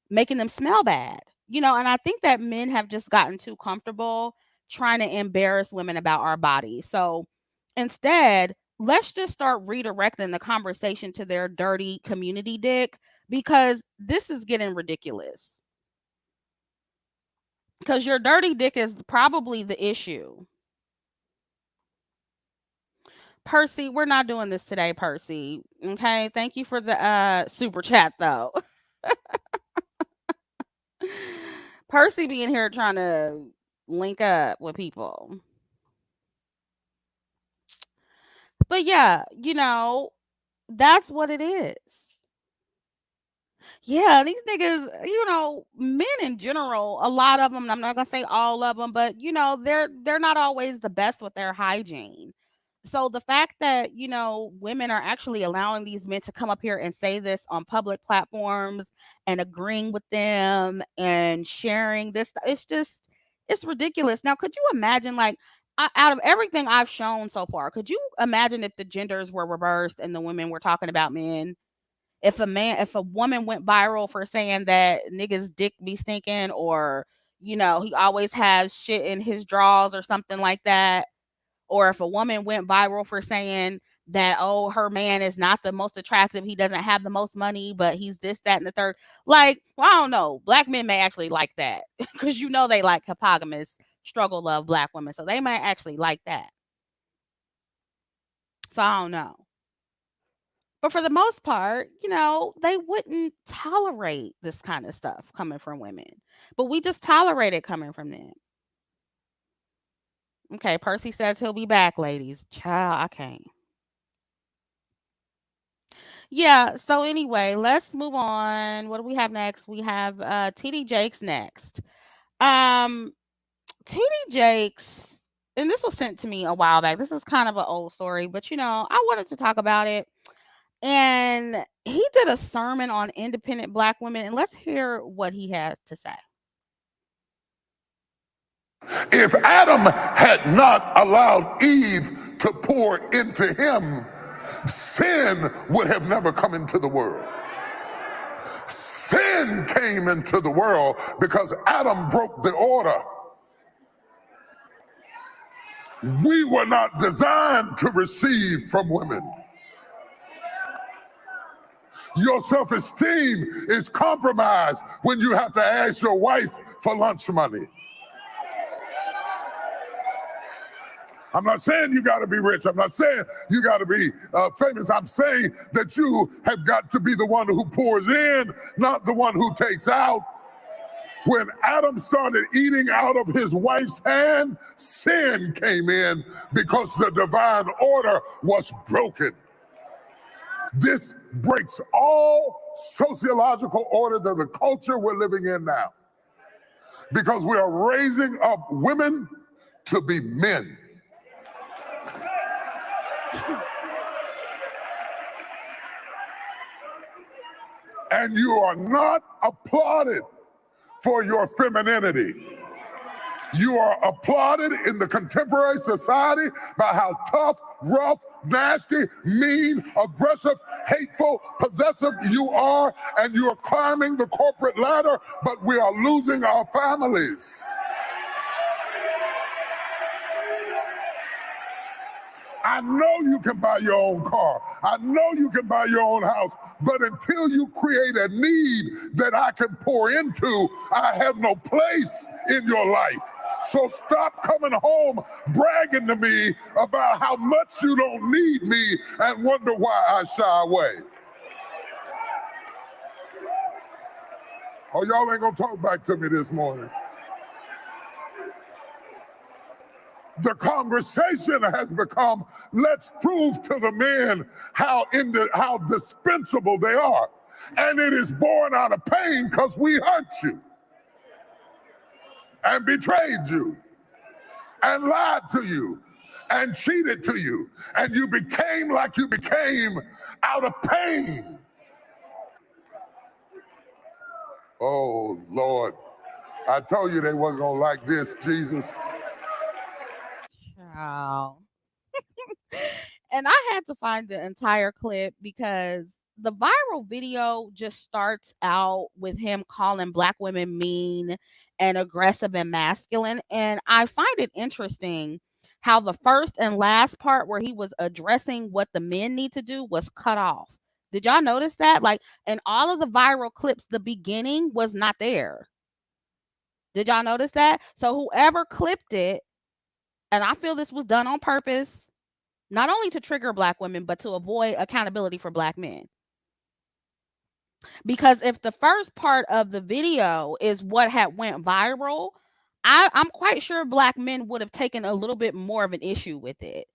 making them smell bad. And I think that men have just gotten too comfortable trying to embarrass women about our bodies. So instead, let's just start redirecting the conversation to their dirty community dick, because this is getting ridiculous. Because your dirty dick is probably the issue. Percy, we're not doing this today, Percy. Okay, thank you for the super chat though. Percy being here trying to link up with people. But yeah, that's what it is. Yeah, these niggas, men in general, a lot of them, I'm not gonna say all of them, but they're not always the best with their hygiene. So the fact that, women are actually allowing these men to come up here and say this on public platforms and agreeing with them and sharing this, it's ridiculous. Now, could you imagine, like, out of everything I've shown so far, could you imagine if the genders were reversed and the women were talking about men? If a woman went viral for saying that niggas dick be stinking, or, he always has shit in his drawers or something like that. Or if a woman went viral for saying that, oh, her man is not the most attractive, he doesn't have the most money, but he's this, that, and the third. Like, well, I don't know. Black men may actually like that because they like hypogamous struggle love black women. So they might actually like that. So I don't know. But for the most part, they wouldn't tolerate this kind of stuff coming from women. But we just tolerate it coming from them. Okay, Percy says he'll be back, ladies. Child, I can't. Yeah, so anyway, let's move on. What do we have next? We have TD Jakes next. TD Jakes, and this was sent to me a while back. This is kind of an old story, but I wanted to talk about it. And he did a sermon on independent black women, and let's hear what he has to say. If Adam had not allowed Eve to pour into him, sin would have never come into the world. Sin came into the world because Adam broke the order. We were not designed to receive from women. Your self-esteem is compromised when you have to ask your wife for lunch money. I'm not saying you got to be rich. I'm not saying you got to be famous. I'm saying that you have got to be the one who pours in, not the one who takes out. When Adam started eating out of his wife's hand, sin came in because the divine order was broken. This breaks all sociological order of the culture we're living in now, because we are raising up women to be men. And you are not applauded for your femininity. You are applauded in the contemporary society by how tough, rough, nasty, mean, aggressive, hateful, possessive you are, and you are climbing the corporate ladder, but we are losing our families. I know you can buy your own car. I know you can buy your own house. But until you create a need that I can pour into, I have no place in your life. So stop coming home bragging to me about how much you don't need me and wonder why I shy away. Oh, y'all ain't gonna talk back to me this morning. The conversation has become, let's prove to the men how dispensable they are. And it is born out of pain because we hurt you and betrayed you and lied to you and cheated to you. And you became like you became out of pain. Oh, Lord. I told you they wasn't going to like this, Jesus. Wow. And I had to find the entire clip because the viral video just starts out with him calling black women mean and aggressive and masculine. And I find it interesting how the first and last part where he was addressing what the men need to do was cut off. Did y'all notice that? Like in all of the viral clips, the beginning was not there. Did y'all notice that? So whoever clipped it, and I feel this was done on purpose, not only to trigger black women, but to avoid accountability for black men. Because if the first part of the video is what had went viral, I'm quite sure black men would have taken a little bit more of an issue with it.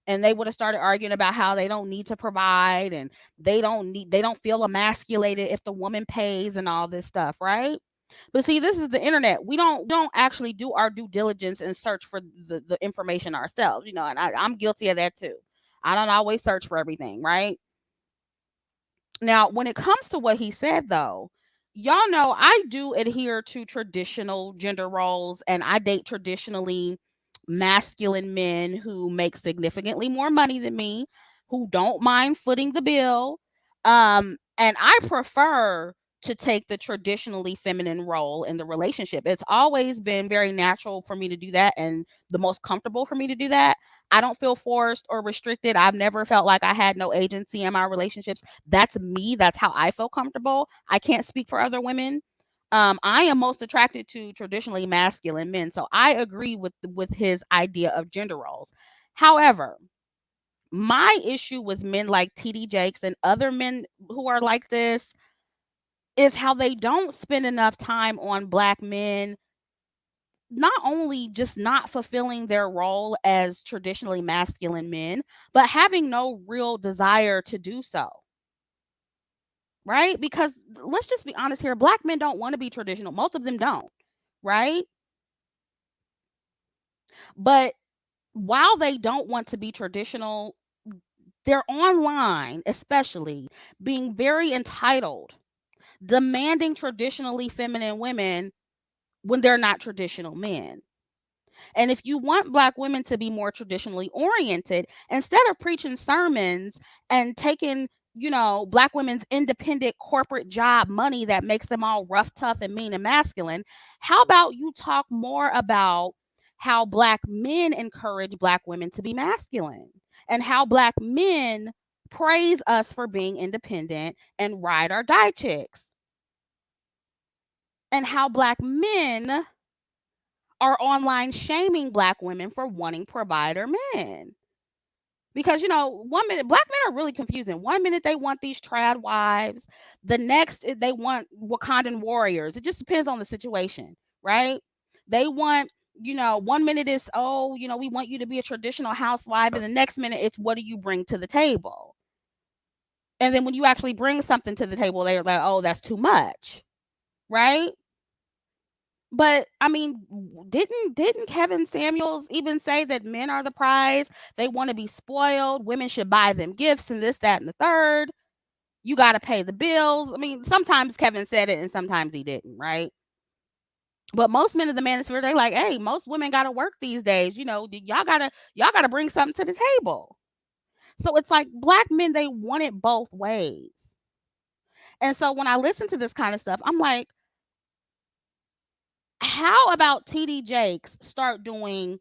And they would have started arguing about how they don't need to provide and they don't feel emasculated if the woman pays and all this stuff, right? But see, this is the internet. We don't actually do our due diligence and search for the information ourselves, and I'm guilty of that too. I don't always search for everything, right? Now, when it comes to what he said, though, y'all know I do adhere to traditional gender roles and I date traditionally masculine men who make significantly more money than me, who don't mind footing the bill. And I prefer to take the traditionally feminine role in the relationship. It's always been very natural for me to do that and the most comfortable for me to do that. I don't feel forced or restricted. I've never felt like I had no agency in my relationships. That's me. That's how I feel comfortable. I can't speak for other women. I am most attracted to traditionally masculine men, so I agree with his idea of gender roles. However, my issue with men like TD Jakes and other men who are like this is how they don't spend enough time on black men not only just not fulfilling their role as traditionally masculine men, but having no real desire to do so. Right? Because let's just be honest here, black men don't want to be traditional. Most of them don't, right? But while they don't want to be traditional, they're online, especially being very entitled, demanding traditionally feminine women when they're not traditional men. And if you want black women to be more traditionally oriented, instead of preaching sermons and taking, black women's independent corporate job money that makes them all rough, tough, and mean and masculine, how about you talk more about how black men encourage black women to be masculine and how black men praise us for being independent and ride or die chicks, and how black men are online shaming black women for wanting provider men. Because, one minute, black men are really confusing. One minute they want these trad wives, the next they want Wakandan warriors. It just depends on the situation, right? They want, one minute is, oh, we want you to be a traditional housewife, and the next minute it's what do you bring to the table? And then when you actually bring something to the table, they're like, oh, that's too much, right? But I mean, didn't Kevin Samuels even say that men are the prize? They want to be spoiled. Women should buy them gifts and this, that, and the third. You got to pay the bills. I mean, sometimes Kevin said it and sometimes he didn't, right? But most men of the manosphere, they like, hey, most women got to work these days. Y'all gotta bring something to the table. So it's like black men, they want it both ways. And so when I listen to this kind of stuff, I'm like, how about TD Jakes start doing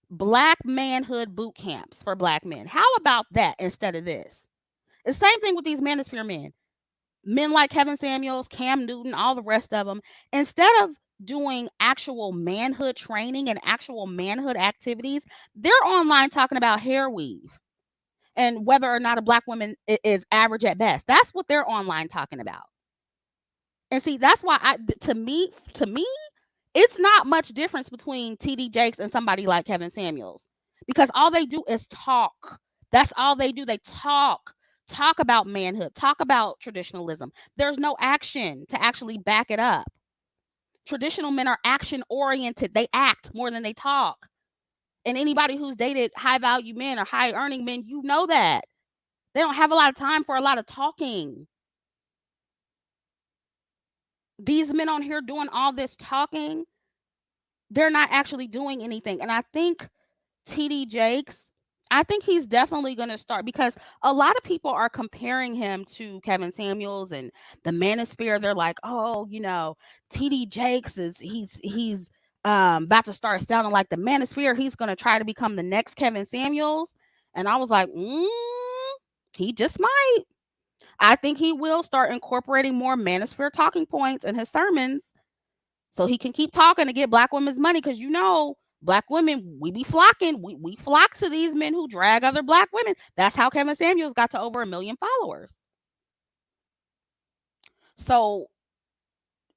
black manhood boot camps for black men. How about that instead of this? The same thing with these manosphere men. Men like Kevin Samuels, Cam Newton, all the rest of them. Instead of doing actual manhood training and actual manhood activities, they're online talking about hair weave and whether or not a black woman is average at best. That's what they're online talking about. And see, that's why to me, it's not much difference between TD Jakes and somebody like Kevin Samuels, because all they do is talk. That's all they do. They talk about manhood, talk about traditionalism. There's no action to actually back it up. Traditional men are action oriented. They act more than they talk. And anybody who's dated high value men or high earning men, you know that. They don't have a lot of time for a lot of talking. These men on here doing all this talking, they're not actually doing anything. And I think TD Jakes, I think he's definitely going to start, because a lot of people are comparing him to Kevin Samuels and the Manosphere. They're like, oh, TD Jakes he's about to start sounding like the Manosphere. He's going to try to become the next Kevin Samuels. And I was like, he just might. I think he will start incorporating more Manosphere talking points in his sermons so he can keep talking to get black women's money, because black women, we be flocking. We flock to these men who drag other black women. That's how Kevin Samuels got to over 1 million followers. So,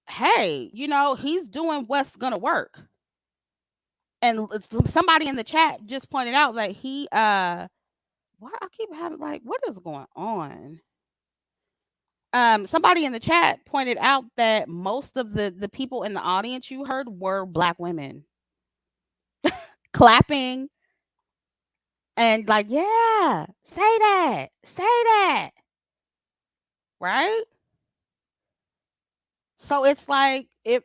hey, he's doing what's going to work. And somebody in the chat just pointed out that why I keep having, like, what is going on? Somebody in the chat pointed out that most of the people in the audience you heard were black women clapping and like, yeah, say that, right? So it's like, if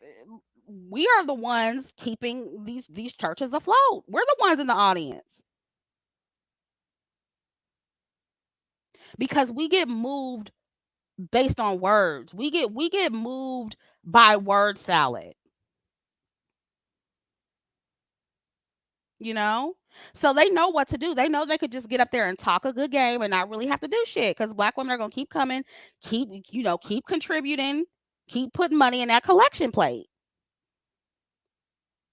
we are the ones keeping these churches afloat, we're the ones in the audience, because we get moved based on words. We get moved by word salad. So they know what to do. They know they could just get up there and talk a good game and not really have to do shit, because black women are going to keep coming, keep contributing, keep putting money in that collection plate.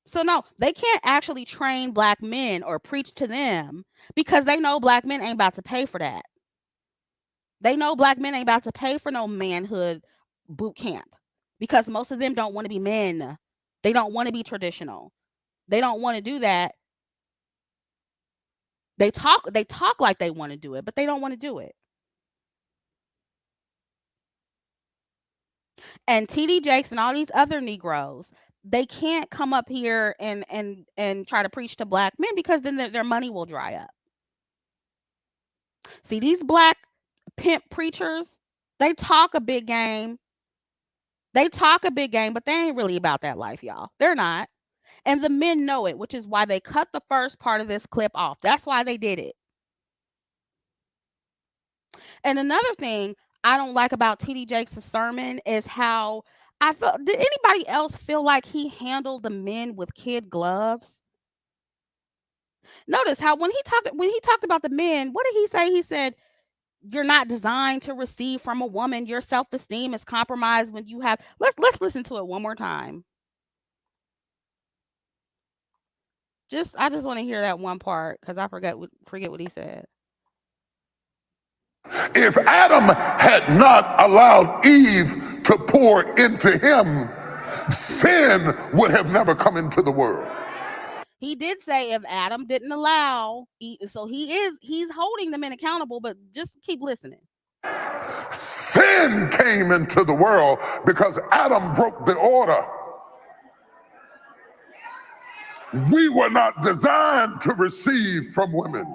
So no, they can't actually train black men or preach to them, because they know black men ain't about to pay for that. They know black men ain't about to pay for no manhood boot camp, because most of them don't want to be men. They don't want to be traditional. They don't want to do that. They talk like they want to do it, but they don't want to do it. And TD Jakes and all these other Negroes, they can't come up here and try to preach to black men, because then their money will dry up. See, these black pimp preachers, they talk a big game. But they ain't really about that life, y'all. They're not. And the men know it, which is why they cut the first part of this clip off. That's why they did it. And another thing I don't like about TD Jakes' sermon is how I felt. Did anybody else feel like he handled the men with kid gloves? Notice how when he talked about the men, what did he say? He said, "You're not designed to receive from a woman. Your self-esteem is compromised when you have." Let's listen to it one more time. I just want to hear that one part, because I forget what he said. If Adam had not allowed Eve to pour into him, sin would have never come into the world. He did say if Adam didn't allow, so he's holding the men accountable, but just keep listening. Sin came into the world because Adam broke the order. We were not designed to receive from women.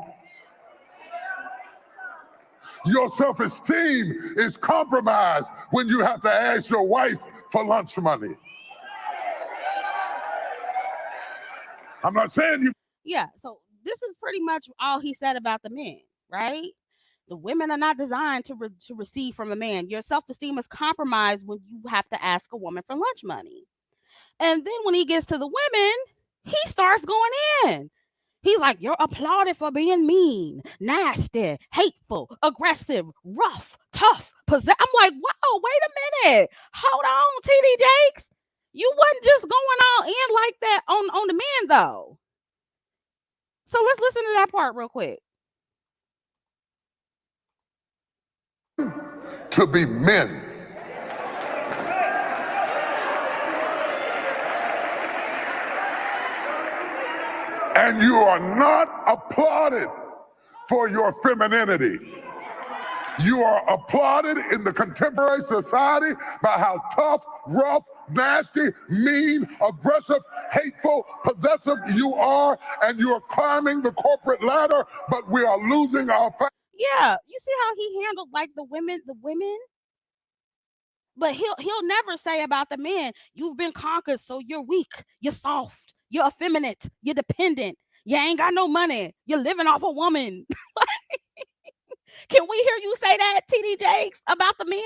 Your self-esteem is compromised when you have to ask your wife for lunch money. I'm not saying you. Yeah, so this is pretty much all he said about the men, right? The women are not designed to receive from a man. Your self-esteem is compromised when you have to ask a woman for lunch money. And then when he gets to the women, he starts going in. He's like, you're applauded for being mean, nasty, hateful, aggressive, rough, tough, I'm like, whoa, wait a minute. Hold on, TD Jakes. You wasn't just going all in like that on the men, though. So let's listen to that part real quick. To be men. And you are not applauded for your femininity. You are applauded in the contemporary society by how tough, rough, nasty, mean, aggressive, hateful, possessive you are, and you are climbing the corporate ladder, but we are losing our Yeah, you see how he handled like the women? But he'll never say about the men, you've been conquered, so you're weak, you're soft, you're effeminate, you're dependent, you ain't got no money, you're living off a woman. Can we hear you say that, TD Jakes, about the men?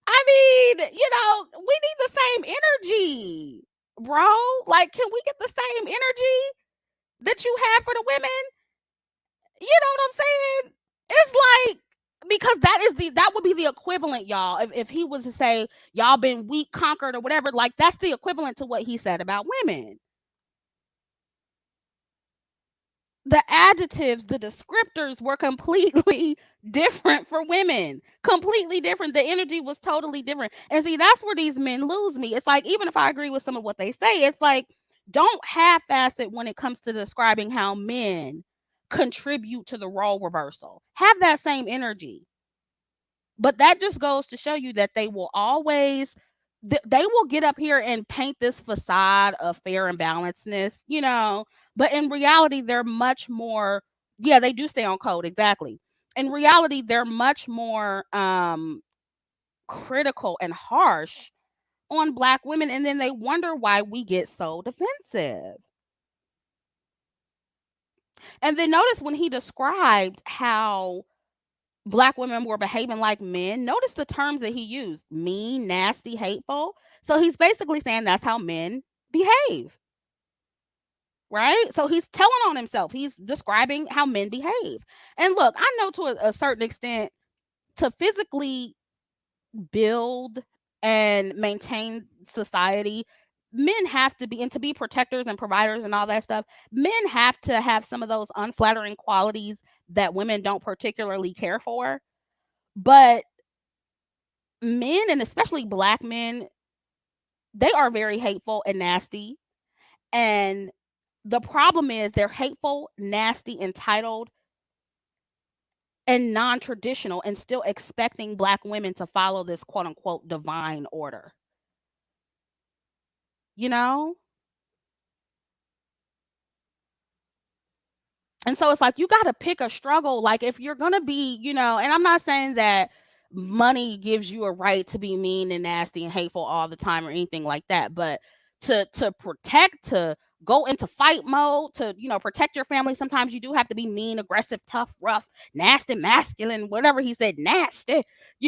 I mean, we need the same energy, bro. Like, can we get the same energy that you have for the women? You know what I'm saying? It's like, because that would be the equivalent, y'all. If he was to say y'all been weak, conquered, or whatever, like that's the equivalent to what he said about women. The adjectives, the descriptors were completely different for women. Completely different. The energy was totally different. And see, that's where these men lose me. It's like, even if I agree with some of what they say, it's like, don't half-ass it when it comes to describing how men contribute to the role reversal. Have that same energy. But that just goes to show you that they will always they will get up here and paint this facade of fair and balancedness, but in reality they're much more, yeah, they do stay on code, exactly. In reality they're much more critical and harsh on Black women, and then they wonder why we get so defensive. And then notice when he described how Black women were behaving like men, notice the terms that he used: mean, nasty, hateful. So he's basically saying that's how men behave, right? So he's telling on himself. He's describing how men behave. And look, I know to a certain extent, to physically build and maintain society, men have to be, and to be protectors and providers and all that stuff, men have to have some of those unflattering qualities that women don't particularly care for. But men, and especially Black men, they are very hateful and nasty. And the problem is they're hateful, nasty, entitled, and non-traditional, and still expecting Black women to follow this quote unquote divine order. You know? And so it's like, you got to pick a struggle. Like, if you're going to be, and I'm not saying that money gives you a right to be mean and nasty and hateful all the time or anything like that, but to protect, to go into fight mode, to protect your family, sometimes you do have to be mean, aggressive, tough, rough, nasty, masculine, whatever he said, nasty,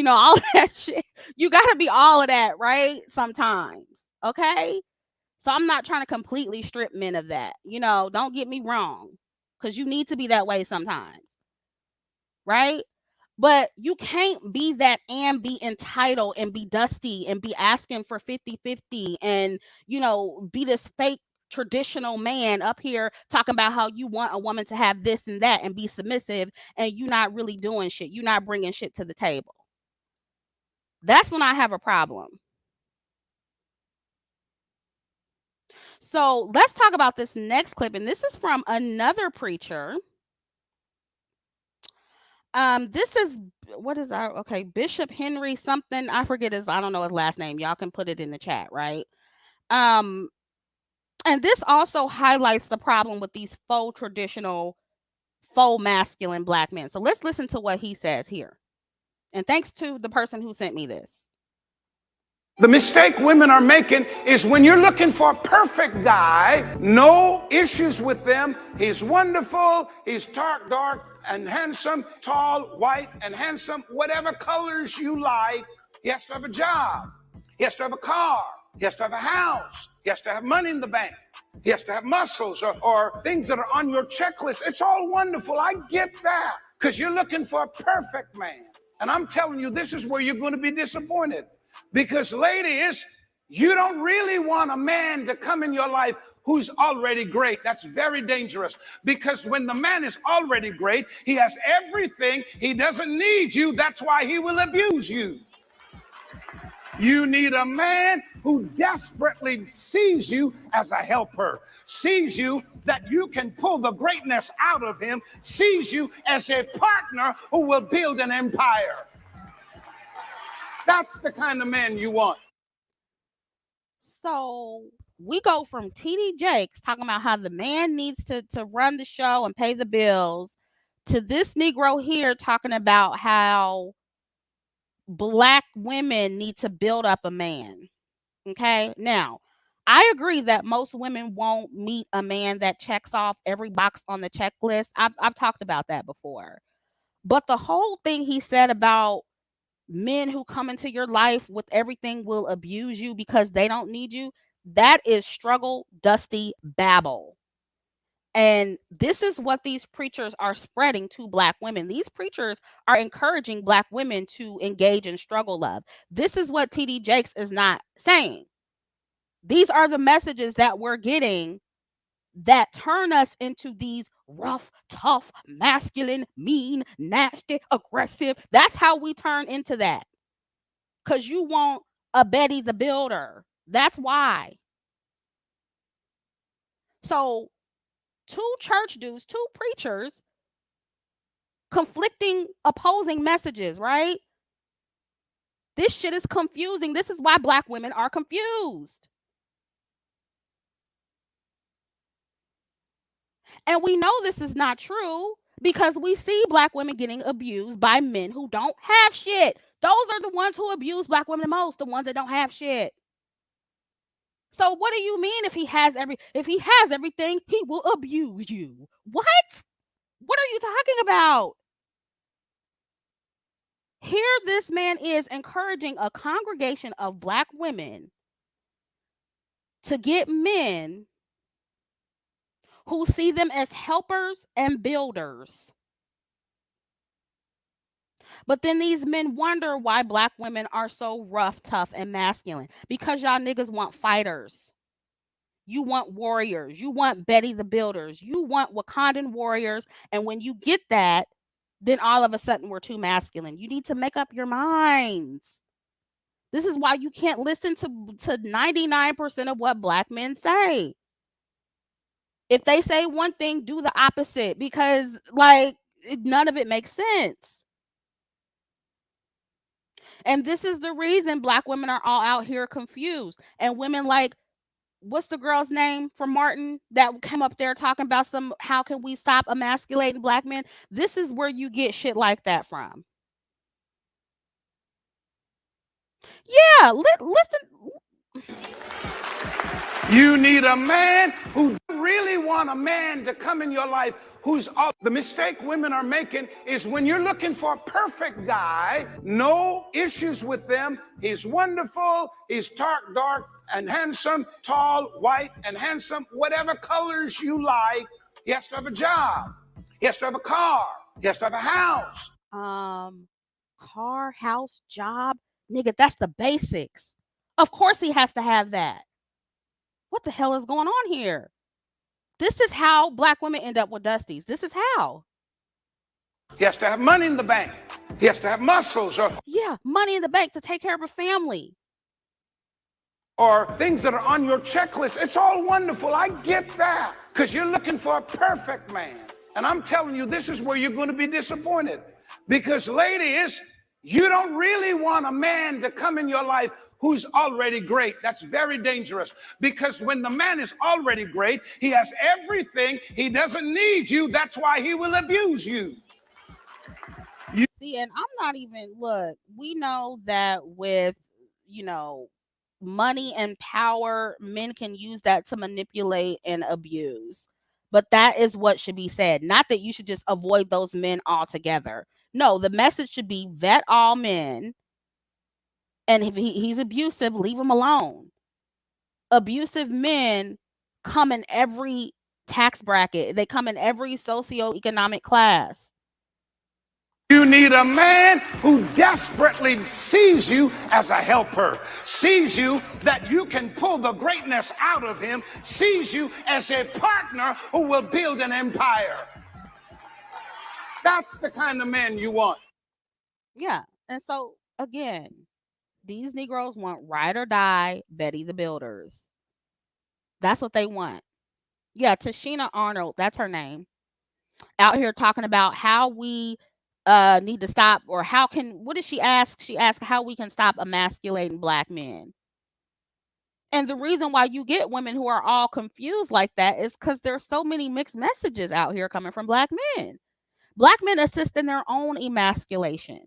all that shit. You got to be all of that, right? Sometimes. Okay? So I'm not trying to completely strip men of that. Don't get me wrong, because you need to be that way sometimes, right? But you can't be that and be entitled and be dusty and be asking for 50-50 and, be this fake traditional man up here talking about how you want a woman to have this and that and be submissive, and you not really doing shit. You're not bringing shit to the table. That's when I have a problem. So let's talk about this next clip. And this is from another preacher. This is, what is our, okay, Bishop Henry something. I don't know his last name. Y'all can put it in the chat, right? And this also highlights the problem with these faux traditional, faux masculine Black men. So let's listen to what he says here. And thanks to the person who sent me this. The mistake women are making is when you're looking for a perfect guy, no issues with them. He's wonderful. He's dark and handsome, tall, white and handsome, whatever colors you like. He has to have a job. He has to have a car. He has to have a house. He has to have money in the bank. He has to have muscles or things that are on your checklist. It's all wonderful. I get that because you're looking for a perfect man. And I'm telling you, this is where you're going to be disappointed. Because, ladies, you don't really want a man to come in your life who's already great. That's very dangerous. Because when the man is already great, he has everything. He doesn't need you. That's why he will abuse you. You need a man who desperately sees you as a helper, sees you that you can pull the greatness out of him, sees you as a partner who will build an empire. That's the kind of man you want. So we go from TD Jakes talking about how the man needs to run the show and pay the bills to this Negro here talking about how Black women need to build up a man. Okay. Now, I agree that most women won't meet a man that checks off every box on the checklist. I've talked about that before. But the whole thing he said about men who come into your life with everything will abuse you because they don't need you, that is struggle, dusty babble. And this is what these preachers are spreading to Black women. These preachers are encouraging Black women to engage in struggle love. This is what TD Jakes is not saying. These are the messages that we're getting that turn us into these rough, tough, masculine, mean, nasty, aggressive. That's how we turn into that. Because you want a Betty the Builder. That's why. So, two church dudes, two preachers, conflicting, opposing messages, right? This shit is confusing. This is why Black women are confused. And we know this is not true because we see Black women getting abused by men who don't have shit. Those are the ones who abuse Black women the most, the ones that don't have shit. So what do you mean if he has everything, he will abuse you? What? What are you talking about? Here this man is encouraging a congregation of Black women to get men who see them as helpers and builders. But then these men wonder why Black women are so rough, tough, and masculine. Because y'all niggas want fighters. You want warriors. You want Betty the Builders. You want Wakandan warriors. And when you get that, then all of a sudden we're too masculine. You need to make up your minds. This is why you can't listen to 99% of what Black men say. If they say one thing, do the opposite because, like, none of it makes sense. And this is the reason Black women are all out here confused. And women like, what's the girl's name from Martin that came up there talking about how can we stop emasculating Black men? This is where you get shit like that from. Yeah, listen. You need a man who really want a man to come in your life who's all. The mistake women are making is when you're looking for a perfect guy, no issues with them. He's wonderful. He's dark and handsome, tall, white and handsome, whatever colors you like. He has to have a job. He has to have a car. He has to have a house. Car, house, job. Nigga, that's the basics. Of course he has to have that. What the hell is going on here? This is how Black women end up with dusties. This is how. He has to have money in the bank. He has to have muscles. Yeah, money in the bank to take care of a family. Or things that are on your checklist. It's all wonderful. I get that. Because you're looking for a perfect man. And I'm telling you, this is where you're going to be disappointed. Because, ladies, you don't really want a man to come in your life who's already great. That's very dangerous. Because when the man is already great, he has everything. He doesn't need you. That's why he will abuse you. See, and I'm not even, look, we know that with, money and power, men can use that to manipulate and abuse. But that is what should be said. Not that you should just avoid those men altogether. No, the message should be vet all men. And if he's abusive, leave him alone. Abusive men come in every tax bracket. They come in every socioeconomic class. You need a man who desperately sees you as a helper, sees you that you can pull the greatness out of him, sees you as a partner who will build an empire. That's the kind of man you want. Yeah. And so, again, these Negroes want ride or die Betty the Builders. That's what they want. Yeah, Tashina Arnold, that's her name, out here talking about how we need to stop, or what did she ask? She asked how we can stop emasculating black men. And the reason why you get women who are all confused like that is because there's so many mixed messages out here coming from black men. Black men assist in their own emasculation.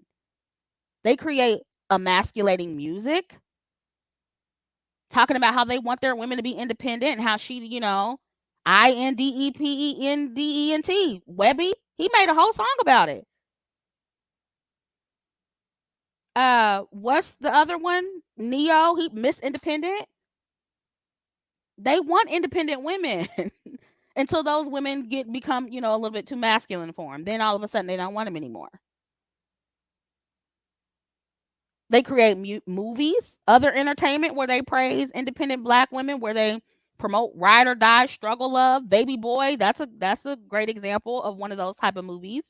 They create emasculating music, talking about how they want their women to be independent and how she, Independent. Webby, he made a whole song about it. What's the other one? Neo, he Miss Independent. They want independent women until those women become, a little bit too masculine for them. Then all of a sudden they don't want them anymore. They create movies, other entertainment where they praise independent black women, where they promote ride or die, struggle love, baby boy. That's a great example of one of those type of movies.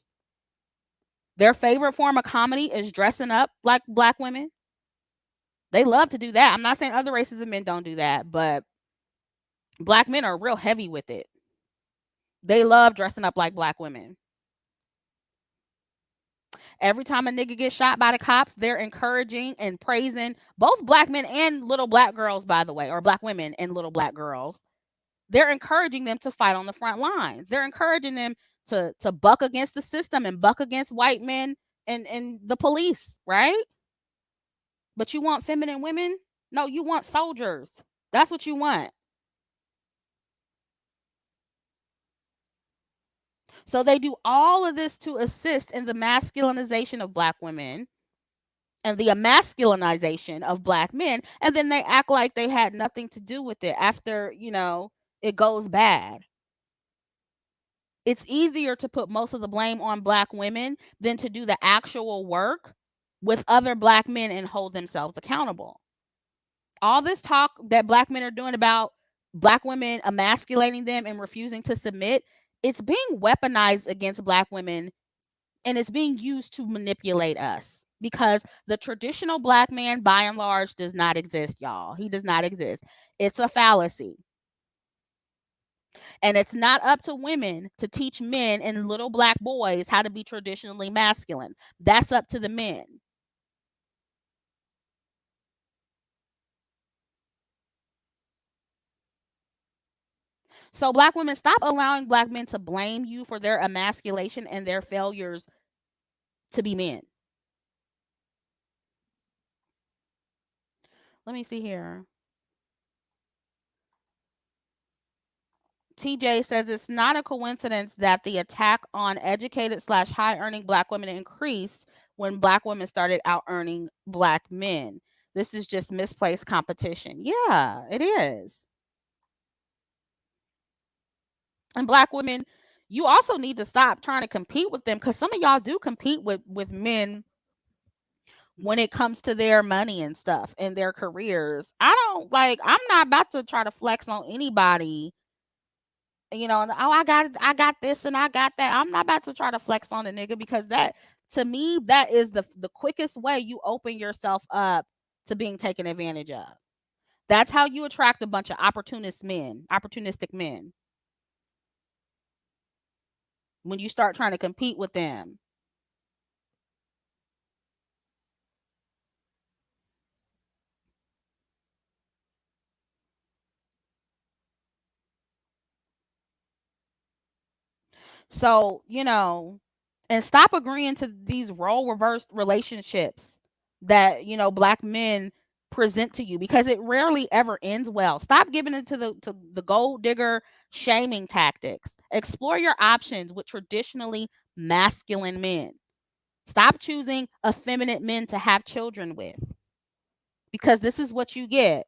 Their favorite form of comedy is dressing up like black women. They love to do that. I'm not saying other races of men don't do that, but black men are real heavy with it. They love dressing up like black women. Every time a nigga gets shot by the cops, they're encouraging and praising both black men and little black girls, by the way, or black women and little black girls. They're encouraging them to fight on the front lines. They're encouraging them to buck against the system and buck against white men and the police, right? But you want feminine women? No, you want soldiers. That's what you want. So they do all of this to assist in the masculinization of black women and the emasculinization of black men, and then they act like they had nothing to do with it after, it goes bad. It's easier to put most of the blame on black women than to do the actual work with other black men and hold themselves accountable. All this talk that black men are doing about black women emasculating them and refusing to submit, it's being weaponized against black women, and it's being used to manipulate us, because the traditional black man, by and large, does not exist, y'all. He does not exist. It's a fallacy. And it's not up to women to teach men and little black boys how to be traditionally masculine. That's up to the men. So black women, stop allowing black men to blame you for their emasculation and their failures to be men. Let me see here. TJ says it's not a coincidence that the attack on educated / high earning black women increased when black women started out earning black men. This is just misplaced competition. Yeah, it is. And black women, you also need to stop trying to compete with them, because some of y'all do compete with men when it comes to their money and stuff and their careers. I'm not about to try to flex on anybody. Oh, I got this and I got that. I'm not about to try to flex on a nigga, because that, to me, that is the quickest way you open yourself up to being taken advantage of. That's how you attract a bunch of opportunistic men. When you start trying to compete with them. So, and stop agreeing to these role reversed relationships that, black men present to you, because it rarely ever ends well. Stop giving it to the gold digger shaming tactics. Explore your options with traditionally masculine men. Stop choosing effeminate men to have children with, because this is what you get.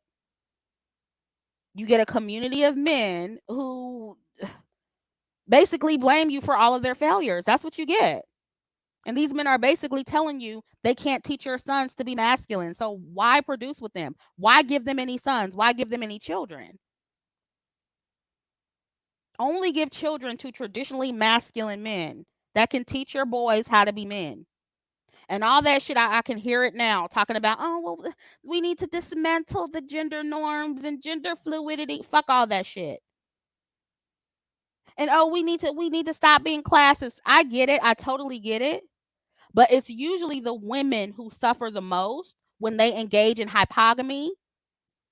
You get a community of men who basically blame you for all of their failures. That's what you get. And these men are basically telling you they can't teach your sons to be masculine. So why produce with them? Why give them any sons? Why give them any children? Only give children to traditionally masculine men that can teach your boys how to be men. And all that shit, I can hear it now talking about, oh, well, we need to dismantle the gender norms and gender fluidity. Fuck all that shit. And oh, we need to stop being classist. I get it. I totally get it. But it's usually the women who suffer the most when they engage in hypogamy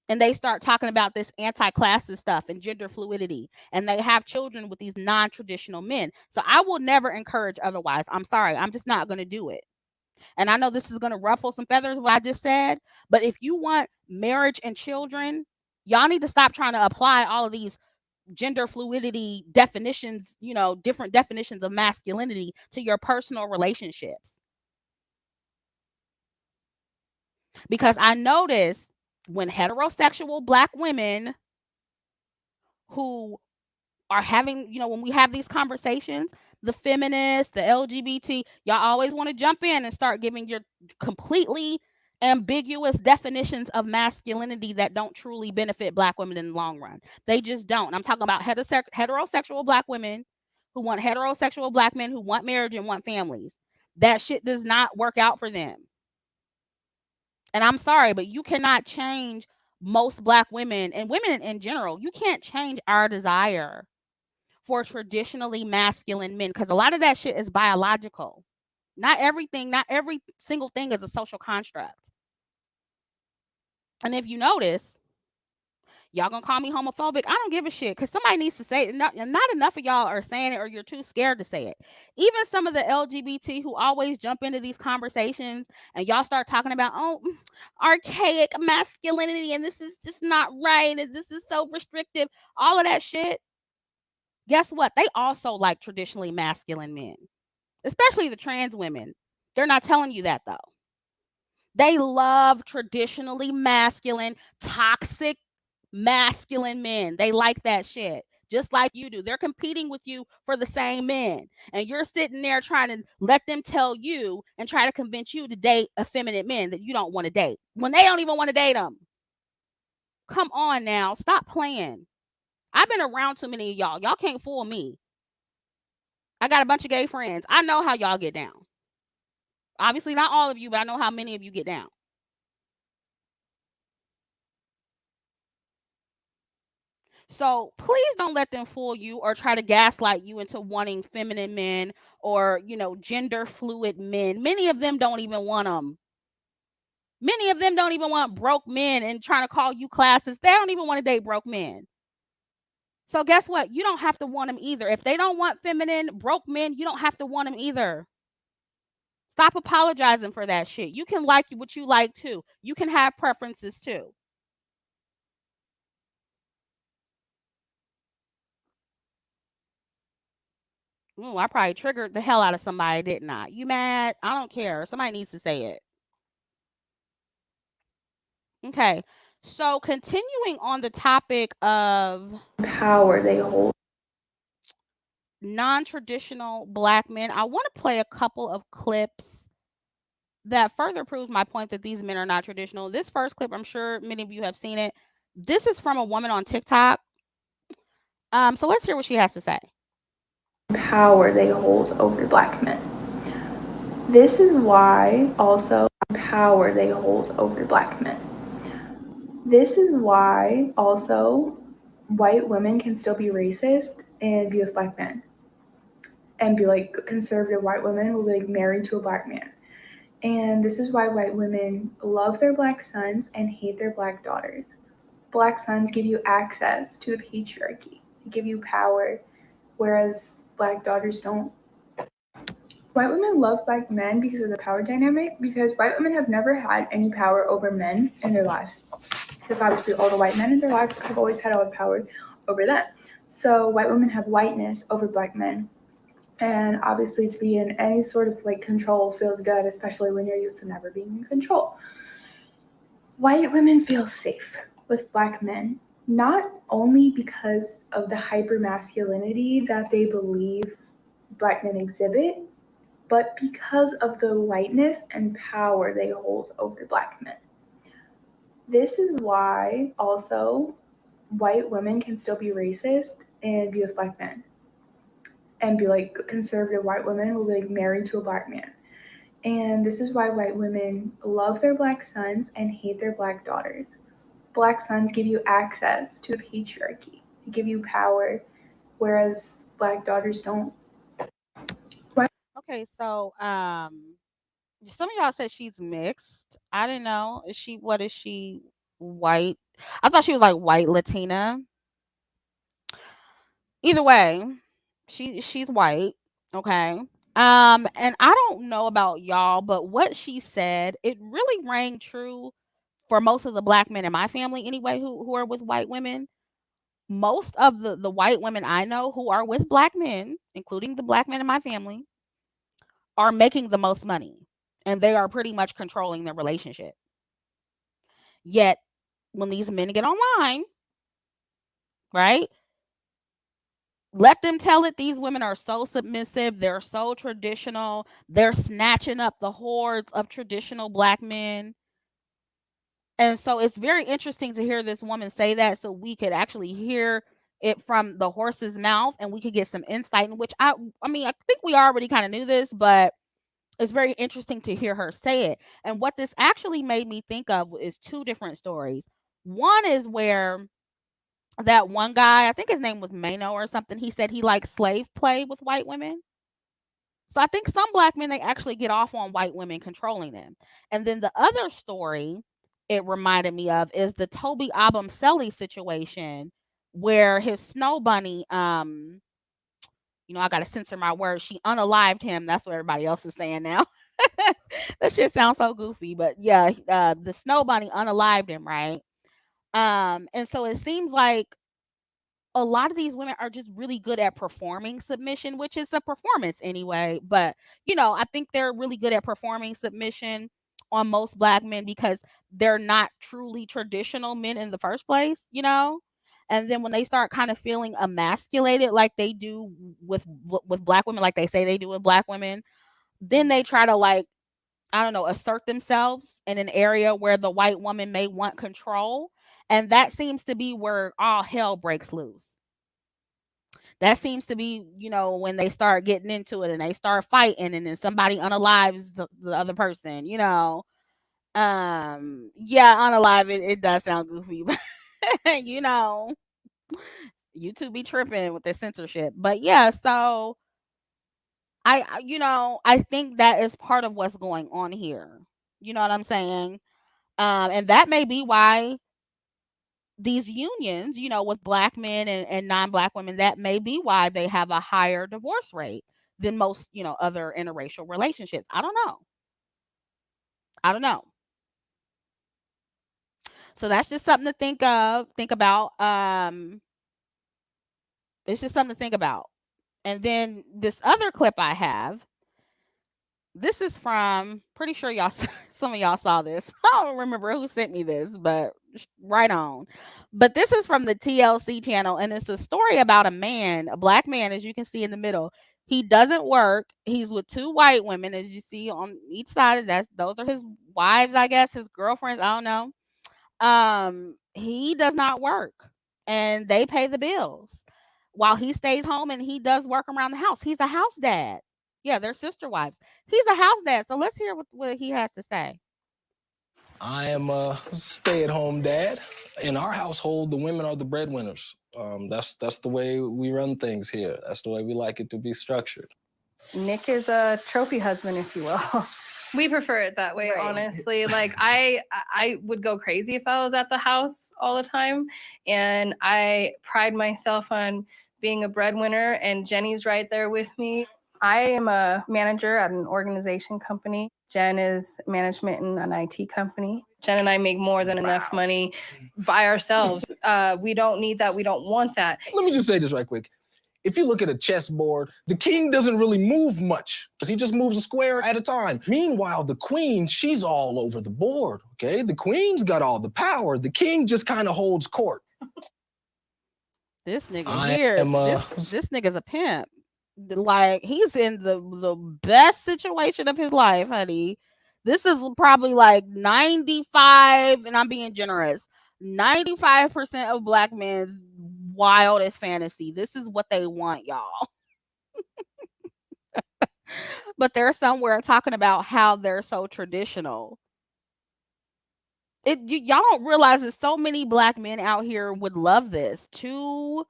and they start talking about this anti-classist stuff and gender fluidity, and they have children with these non-traditional men. So I will never encourage otherwise. I'm sorry. I'm just not going to do it. And I know this is going to ruffle some feathers, what I just said, but if you want marriage and children, y'all need to stop trying to apply all of these gender fluidity definitions, different definitions of masculinity to your personal relationships. Because I notice when heterosexual Black women who are having, when we have these conversations, the feminists, the LGBT, y'all always want to jump in and start giving your completely ambiguous definitions of masculinity that don't truly benefit Black women in the long run. They just don't. I'm talking about heterosexual Black women who want heterosexual Black men who want marriage and want families. That shit does not work out for them. And I'm sorry, but you cannot change most Black women and women in general. You can't change our desire for traditionally masculine men, because a lot of that shit is biological. Not every single thing is a social construct. And if you notice, y'all gonna call me homophobic. I don't give a shit, because somebody needs to say it. Not enough of y'all are saying it, or you're too scared to say it. Even some of the LGBT who always jump into these conversations and y'all start talking about, oh, archaic masculinity, and this is just not right, and this is so restrictive, all of that shit. Guess what? They also like traditionally masculine men, especially the trans women. They're not telling you that, though. They love traditionally masculine, toxic, masculine men. They like that shit, just like you do. They're competing with you for the same men. And you're sitting there trying to let them tell you and try to convince you to date effeminate men that you don't want to date when they don't even want to date them. Come on now. Stop playing. I've been around too many of y'all. Y'all can't fool me. I got a bunch of gay friends. I know how y'all get down. Obviously, not all of you, but I know how many of you get down. So please don't let them fool you or try to gaslight you into wanting feminine men or, gender fluid men. Many of them don't even want them. Many of them don't even want broke men and trying to call you classist. They don't even want to date broke men. So guess what? You don't have to want them either. If they don't want feminine, broke men, you don't have to want them either. Stop apologizing for that shit. You can like what you like too. You can have preferences too. Ooh, I probably triggered the hell out of somebody, didn't I? You mad? I don't care. Somebody needs to say it. Okay. So continuing on the topic of power they hold, non-traditional Black men, I want to play a couple of clips that further proves my point that these men are not traditional. This first clip, I'm sure many of you have seen it. This is from a woman on TikTok. So let's hear what she has to say. Power they hold over Black men. This is why also power they hold over Black men. This is why also white women can still be racist and be with Black men. And be like conservative white women will be like married to a Black man. And this is why white women love their Black sons and hate their Black daughters. Black sons give you access to the patriarchy. They give you power, whereas Black daughters don't. White women love Black men because of the power dynamic, because white women have never had any power over men in their lives. Because obviously all the white men in their lives have always had all the power over them. So white women have whiteness over Black men. And obviously to be in any sort of like control feels good, especially when you're used to never being in control. White women feel safe with Black men not only because of the hypermasculinity that they believe Black men exhibit, but because of the whiteness and power they hold over Black men. This is why also white women can still be racist and be with Black men. And be like conservative white women will be like married to a Black man. And this is why white women love their Black sons and hate their Black daughters. Black sons give you access to the patriarchy, they give you power, whereas Black daughters don't. Okay, so some of y'all said she's mixed. I didn't know. What is she, white? I thought she was like white Latina. Either way, she's white. Okay. And I don't know about y'all, but what she said, it really rang true for most of the Black men in my family anyway, who are with white women. Most of the white women I know who are with Black men, including the Black men in my family, are making the most money, and they are pretty much controlling their relationship. Yet when these men get online, right? Let them tell it. These women are so submissive. They're so traditional. They're snatching up the hordes of traditional Black men. And so it's very interesting to hear this woman say that, so we could actually hear it from the horse's mouth and we could get some insight, in which I mean, I think we already kind of knew this, but it's very interesting to hear her say it. And what this actually made me think of is two different stories. One is where that one guy, I think his name was Mano or something, he said he likes slave play with white women. So I think some Black men, they actually get off on white women controlling them. And then the other story it reminded me of is the Toby Abumseli situation, where his snow bunny, I got to censor my words. She unalived him. That's what everybody else is saying now. That shit sounds so goofy, but yeah, the snow bunny unalived him, right? And so it seems like a lot of these women are just really good at performing submission, which is a performance anyway. But, I think they're really good at performing submission on most Black men because they're not truly traditional men in the first place, And then when they start kind of feeling emasculated like they do with Black women, like they say they do with Black women, then they try to, like, I don't know, assert themselves in an area where the white woman may want control. And that seems to be where all hell breaks loose. That seems to be, when they start getting into it and they start fighting and then somebody unalives the other person, Yeah, unalive it does sound goofy, but YouTube be tripping with the censorship. But yeah, so I think that is part of what's going on here. You know what I'm saying? And that may be why these unions, with Black men and non-Black women, that may be why they have a higher divorce rate than most, other interracial relationships. I don't know. So that's just something to think about. It's just something to think about. And then this other clip I have, this is from, pretty sure some of y'all saw this. I don't remember who sent me this, but right on. But this is from the TLC channel, and it's a story about a man, a Black man, as you can see in the middle. He doesn't work. He's with two white women, as you see on each side. Those are his wives, I guess, his girlfriends. I don't know. He does not work, and they pay the bills while he stays home and he does work around the house. He's a house dad. Yeah, they're sister wives. He's a house dad. So let's hear what he has to say. I am a stay-at-home dad. In our household, the women are the breadwinners. That's the way we run things here. That's the way we like it to be structured. Nick is a trophy husband, if you will. We prefer it that way, Right. honestly. Like I would go crazy if I was at the house all the time. And I pride myself on being a breadwinner, and Jenny's right there with me. I am a manager at an organization company. Jen is management in an IT company. Jen and I make more than enough money by ourselves. We don't need that. We don't want that. Let me just say this right quick. If you look at a chessboard, the king doesn't really move much because he just moves a square at a time. Meanwhile, the queen, she's all over the board, okay? The queen's got all the power. The king just kind of holds court. This nigga I here, am this nigga's a pimp. Like he's in the best situation of his life, honey. This is probably like 95, and I'm being generous. 95% of black men's wildest fantasy. This is what they want, y'all. But they're somewhere talking about how they're so traditional. Y'all don't realize that so many black men out here would love this. Two,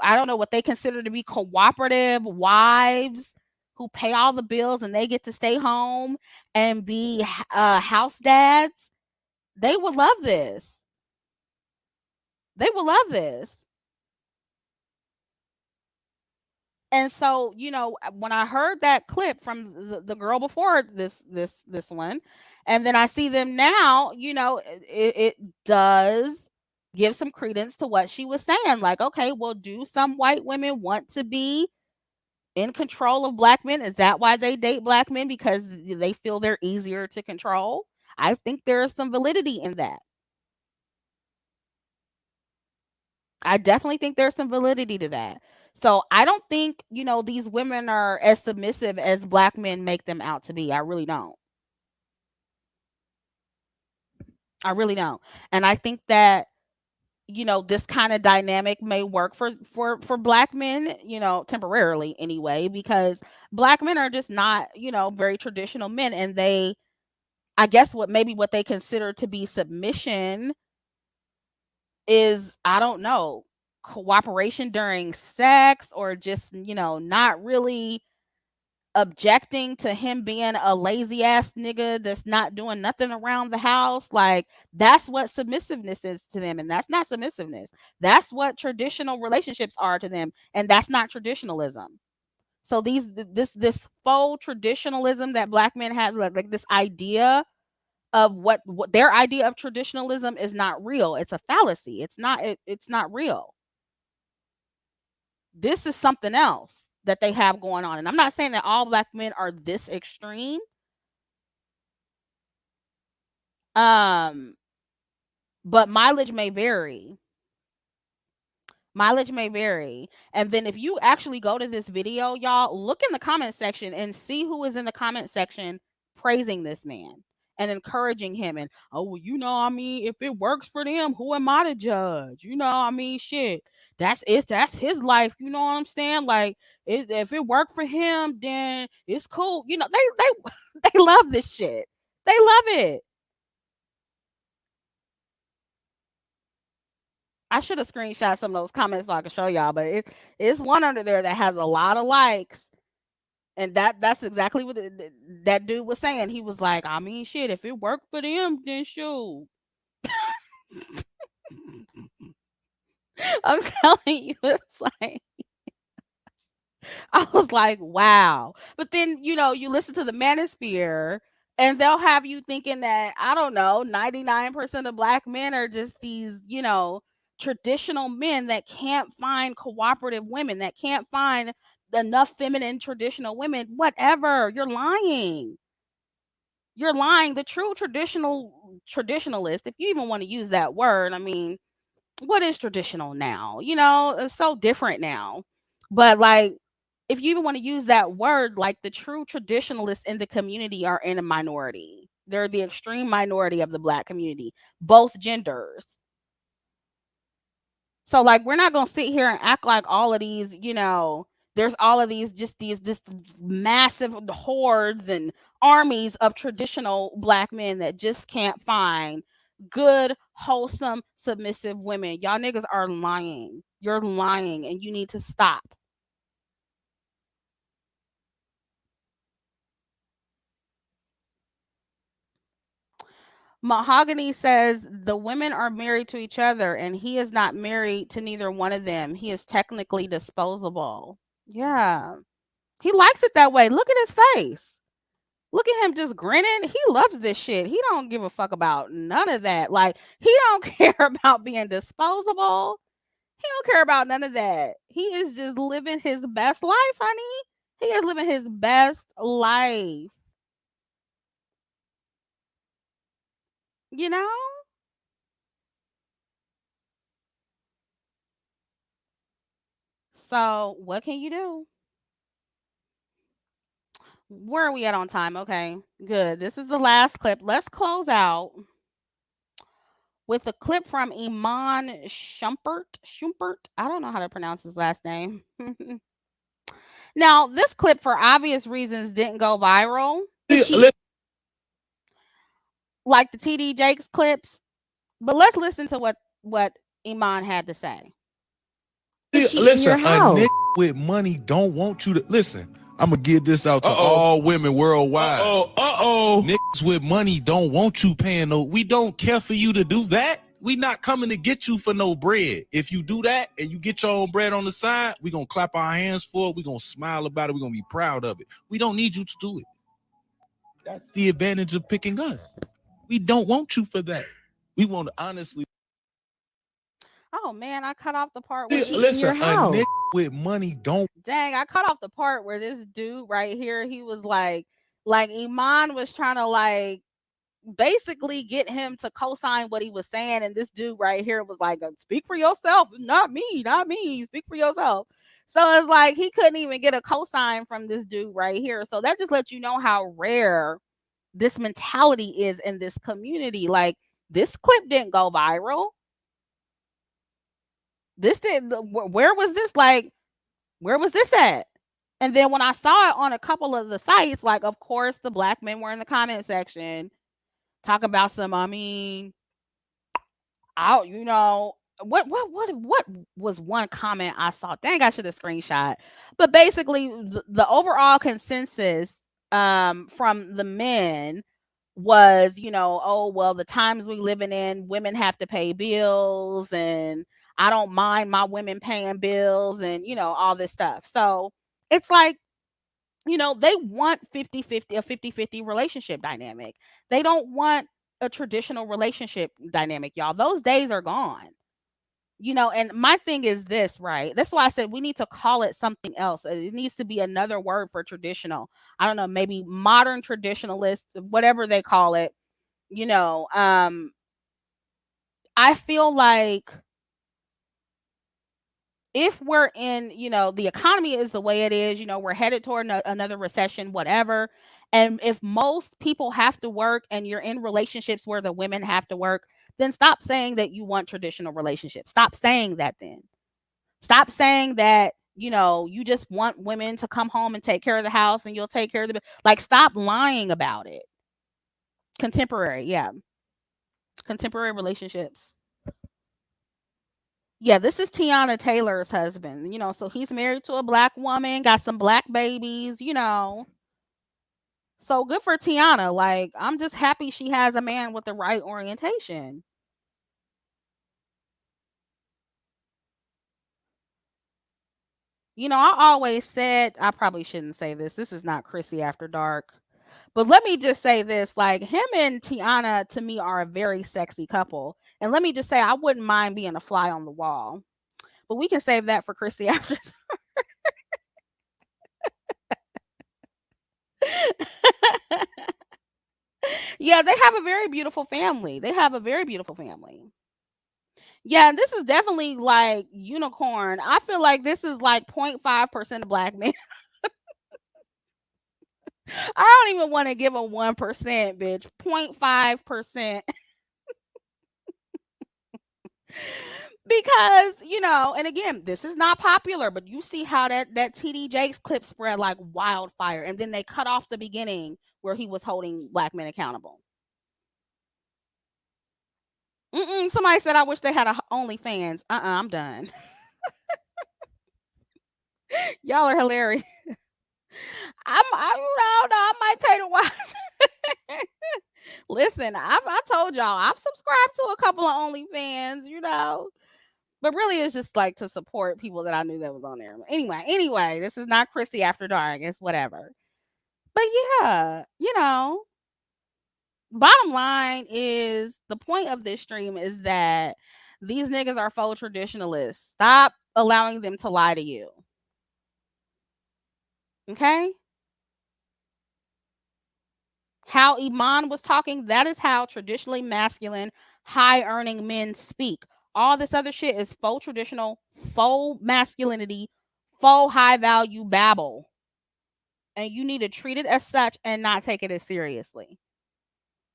I don't know what they consider to be cooperative wives who pay all the bills and they get to stay home and be house dads. They would love this. They would love this. And so, when I heard that clip from the girl before this one, and then I see them now, it does give some credence to what she was saying. Like, okay, well, do some white women want to be in control of black men? Is that why they date black men? Because they feel they're easier to control? I think there is some validity in that. I definitely think there's some validity to that. So I don't think, these women are as submissive as black men make them out to be. I really don't. I really don't. And I think that, this kind of dynamic may work for black men, temporarily anyway, because black men are just not, very traditional men, and they, I guess what they consider to be submission is, I don't know, cooperation during sex, or just, not really objecting to him being a lazy ass nigga that's not doing nothing around the house. Like, that's what submissiveness is to them, and that's not submissiveness. That's what traditional relationships are to them, and that's not traditionalism. So this faux traditionalism that black men have, like this idea of what their idea of traditionalism is not real. It's a fallacy. It's not real. This is something else that they have going on. And I'm not saying that all black men are this extreme. But mileage may vary. Mileage may vary. And then if you actually go to this video, y'all, look in the comment section and see who is in the comment section praising this man and encouraging him. And, oh, well, I mean, if it works for them, who am I to judge? I mean, shit. That's it. That's his life. You know what I'm saying? Like, if it worked for him, then it's cool. They they love this shit. They love it. I should have screenshot some of those comments so I could show y'all, but it's one under there that has a lot of likes, and that's exactly what that dude was saying. He was like, I mean, shit, if it worked for them, then shoot. I'm telling you, it's like, I was like, wow. But then, you listen to the Manosphere, and they'll have you thinking that, I don't know, 99% of black men are just these, traditional men that can't find cooperative women, that can't find enough feminine traditional women. Whatever. You're lying. You're lying. The true traditionalist, if you even want to use that word, I mean, what is traditional now? It's so different now. But like, if you even want to use that word, like, the true traditionalists in the community are in a minority. They're the extreme minority of the black community, both genders. So, like, we're not going to sit here and act like all of these, there's all of these, just this massive hordes and armies of traditional black men that just can't find good, wholesome, submissive women. Y'all niggas are lying. You're lying, and you need to stop. Mahogany says the women are married to each other, and he is not married to neither one of them. He is technically disposable. Yeah. He likes it that way. Look at his face. Look at him just grinning. He loves this shit. He don't give a fuck about none of that. Like, he don't care about being disposable. He don't care about none of that. He is just living his best life, honey. He is living his best life. You know? So, what can you do? Where are we at on time? Okay, good. This is the last clip. Let's close out with a clip from Iman Shumpert. Shumpert. I don't know how to pronounce his last name. Now, this clip, for obvious reasons, didn't go viral like the TD Jakes clips. But let's listen to what Iman had to say. Listen, a nigga with money don't want you to listen. I'm gonna give this out to all women worldwide. Niggas with money don't want you paying no. We don't care for you to do that. We not coming to get you for no bread. If you do that and you get your own bread on the side, we gonna clap our hands for it. We gonna smile about it. We gonna be proud of it. We don't need you to do it. That's the advantage of picking us. We don't want you for that. We want to honestly. Oh man, I cut off the part where Listen, a nigga with money don't. Dang, I cut off the part where this dude right here, he was like Iman was trying to like basically get him to co-sign what he was saying, and this dude right here was like, "Speak for yourself, not me, not me. Speak for yourself." So it's like he couldn't even get a co-sign from this dude right here. So that just lets you know how rare this mentality is in this community. Like this clip didn't go viral. This did. Where was this? Like, where was this at? And then when I saw it on a couple of the sites, like, of course, the black men were in the comment section talking about some. I mean, out. What was one comment I saw? Dang, I should have screenshot. But basically, the overall consensus from the men was, oh well, the times we living in, women have to pay bills, and I don't mind my women paying bills, and all this stuff. So it's like, they want 50-50, a 50-50 relationship dynamic. They don't want a traditional relationship dynamic, y'all. Those days are gone. And my thing is this, right? That's why I said we need to call it something else. It needs to be another word for traditional. I don't know, maybe modern traditionalist, whatever they call it. I feel like if we're in, the economy is the way it is, we're headed toward another recession, whatever. And if most people have to work and you're in relationships where the women have to work, then stop saying that you want traditional relationships. Stop saying that then. Stop saying that, you just want women to come home and take care of the house and you'll take care of the, like, stop lying about it. Contemporary, yeah. Contemporary relationships. Yeah, this is Tiana Taylor's husband, so he's married to a black woman, got some black babies, So good for Tiana. Like, I'm just happy she has a man with the right orientation. I always said, I probably shouldn't say this. This is not Chrissy After Dark. But let me just say this, like, him and Tiana to me are a very sexy couple. And let me just say, I wouldn't mind being a fly on the wall. But we can save that for Chrissy After Dark. Yeah, they have a very beautiful family. Yeah, this is definitely like unicorn. I feel like this is like 0.5% of black men. I don't even want to give a 1%, bitch. 0.5%. Because, and again, this is not popular, but you see how that TD Jakes clip spread like wildfire. And then they cut off the beginning where he was holding black men accountable. Somebody said, I wish they had a OnlyFans. I'm done. Y'all are hilarious. I might pay to watch. Listen, I told y'all, I've subscribed to a couple of OnlyFans, but really it's just like to support people that I knew that was on there. Anyway, this is not Chrissy After Dark. It's whatever. But yeah, bottom line is the point of this stream is that these niggas are faux traditionalists. Stop allowing them to lie to you. Okay? How Iman was talking, that is how traditionally masculine, high earning men speak. All this other shit is faux traditional, faux masculinity, faux high value babble. And you need to treat it as such and not take it as seriously.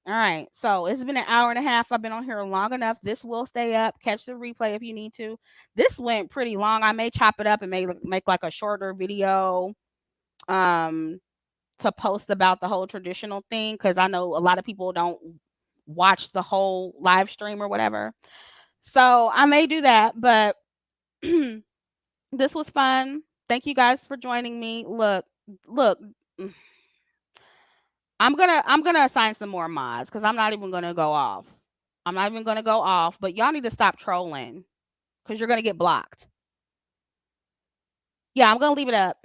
All right. So it's been an hour and a half. I've been on here long enough. This will stay up. Catch the replay if you need to. This went pretty long. I may chop it up and make like a shorter video to post about the whole traditional thing, because I know a lot of people don't watch the whole live stream or whatever. So I may do that, but this was fun. Thank you guys for joining me. Look, I'm gonna assign some more mods because I'm not even gonna go off. I'm not even gonna go off, but y'all need to stop trolling because you're gonna get blocked. Yeah, I'm gonna leave it up.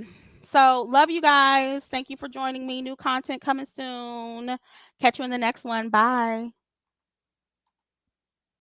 So love you guys. Thank you for joining me. New content coming soon. Catch you in the next one. Bye.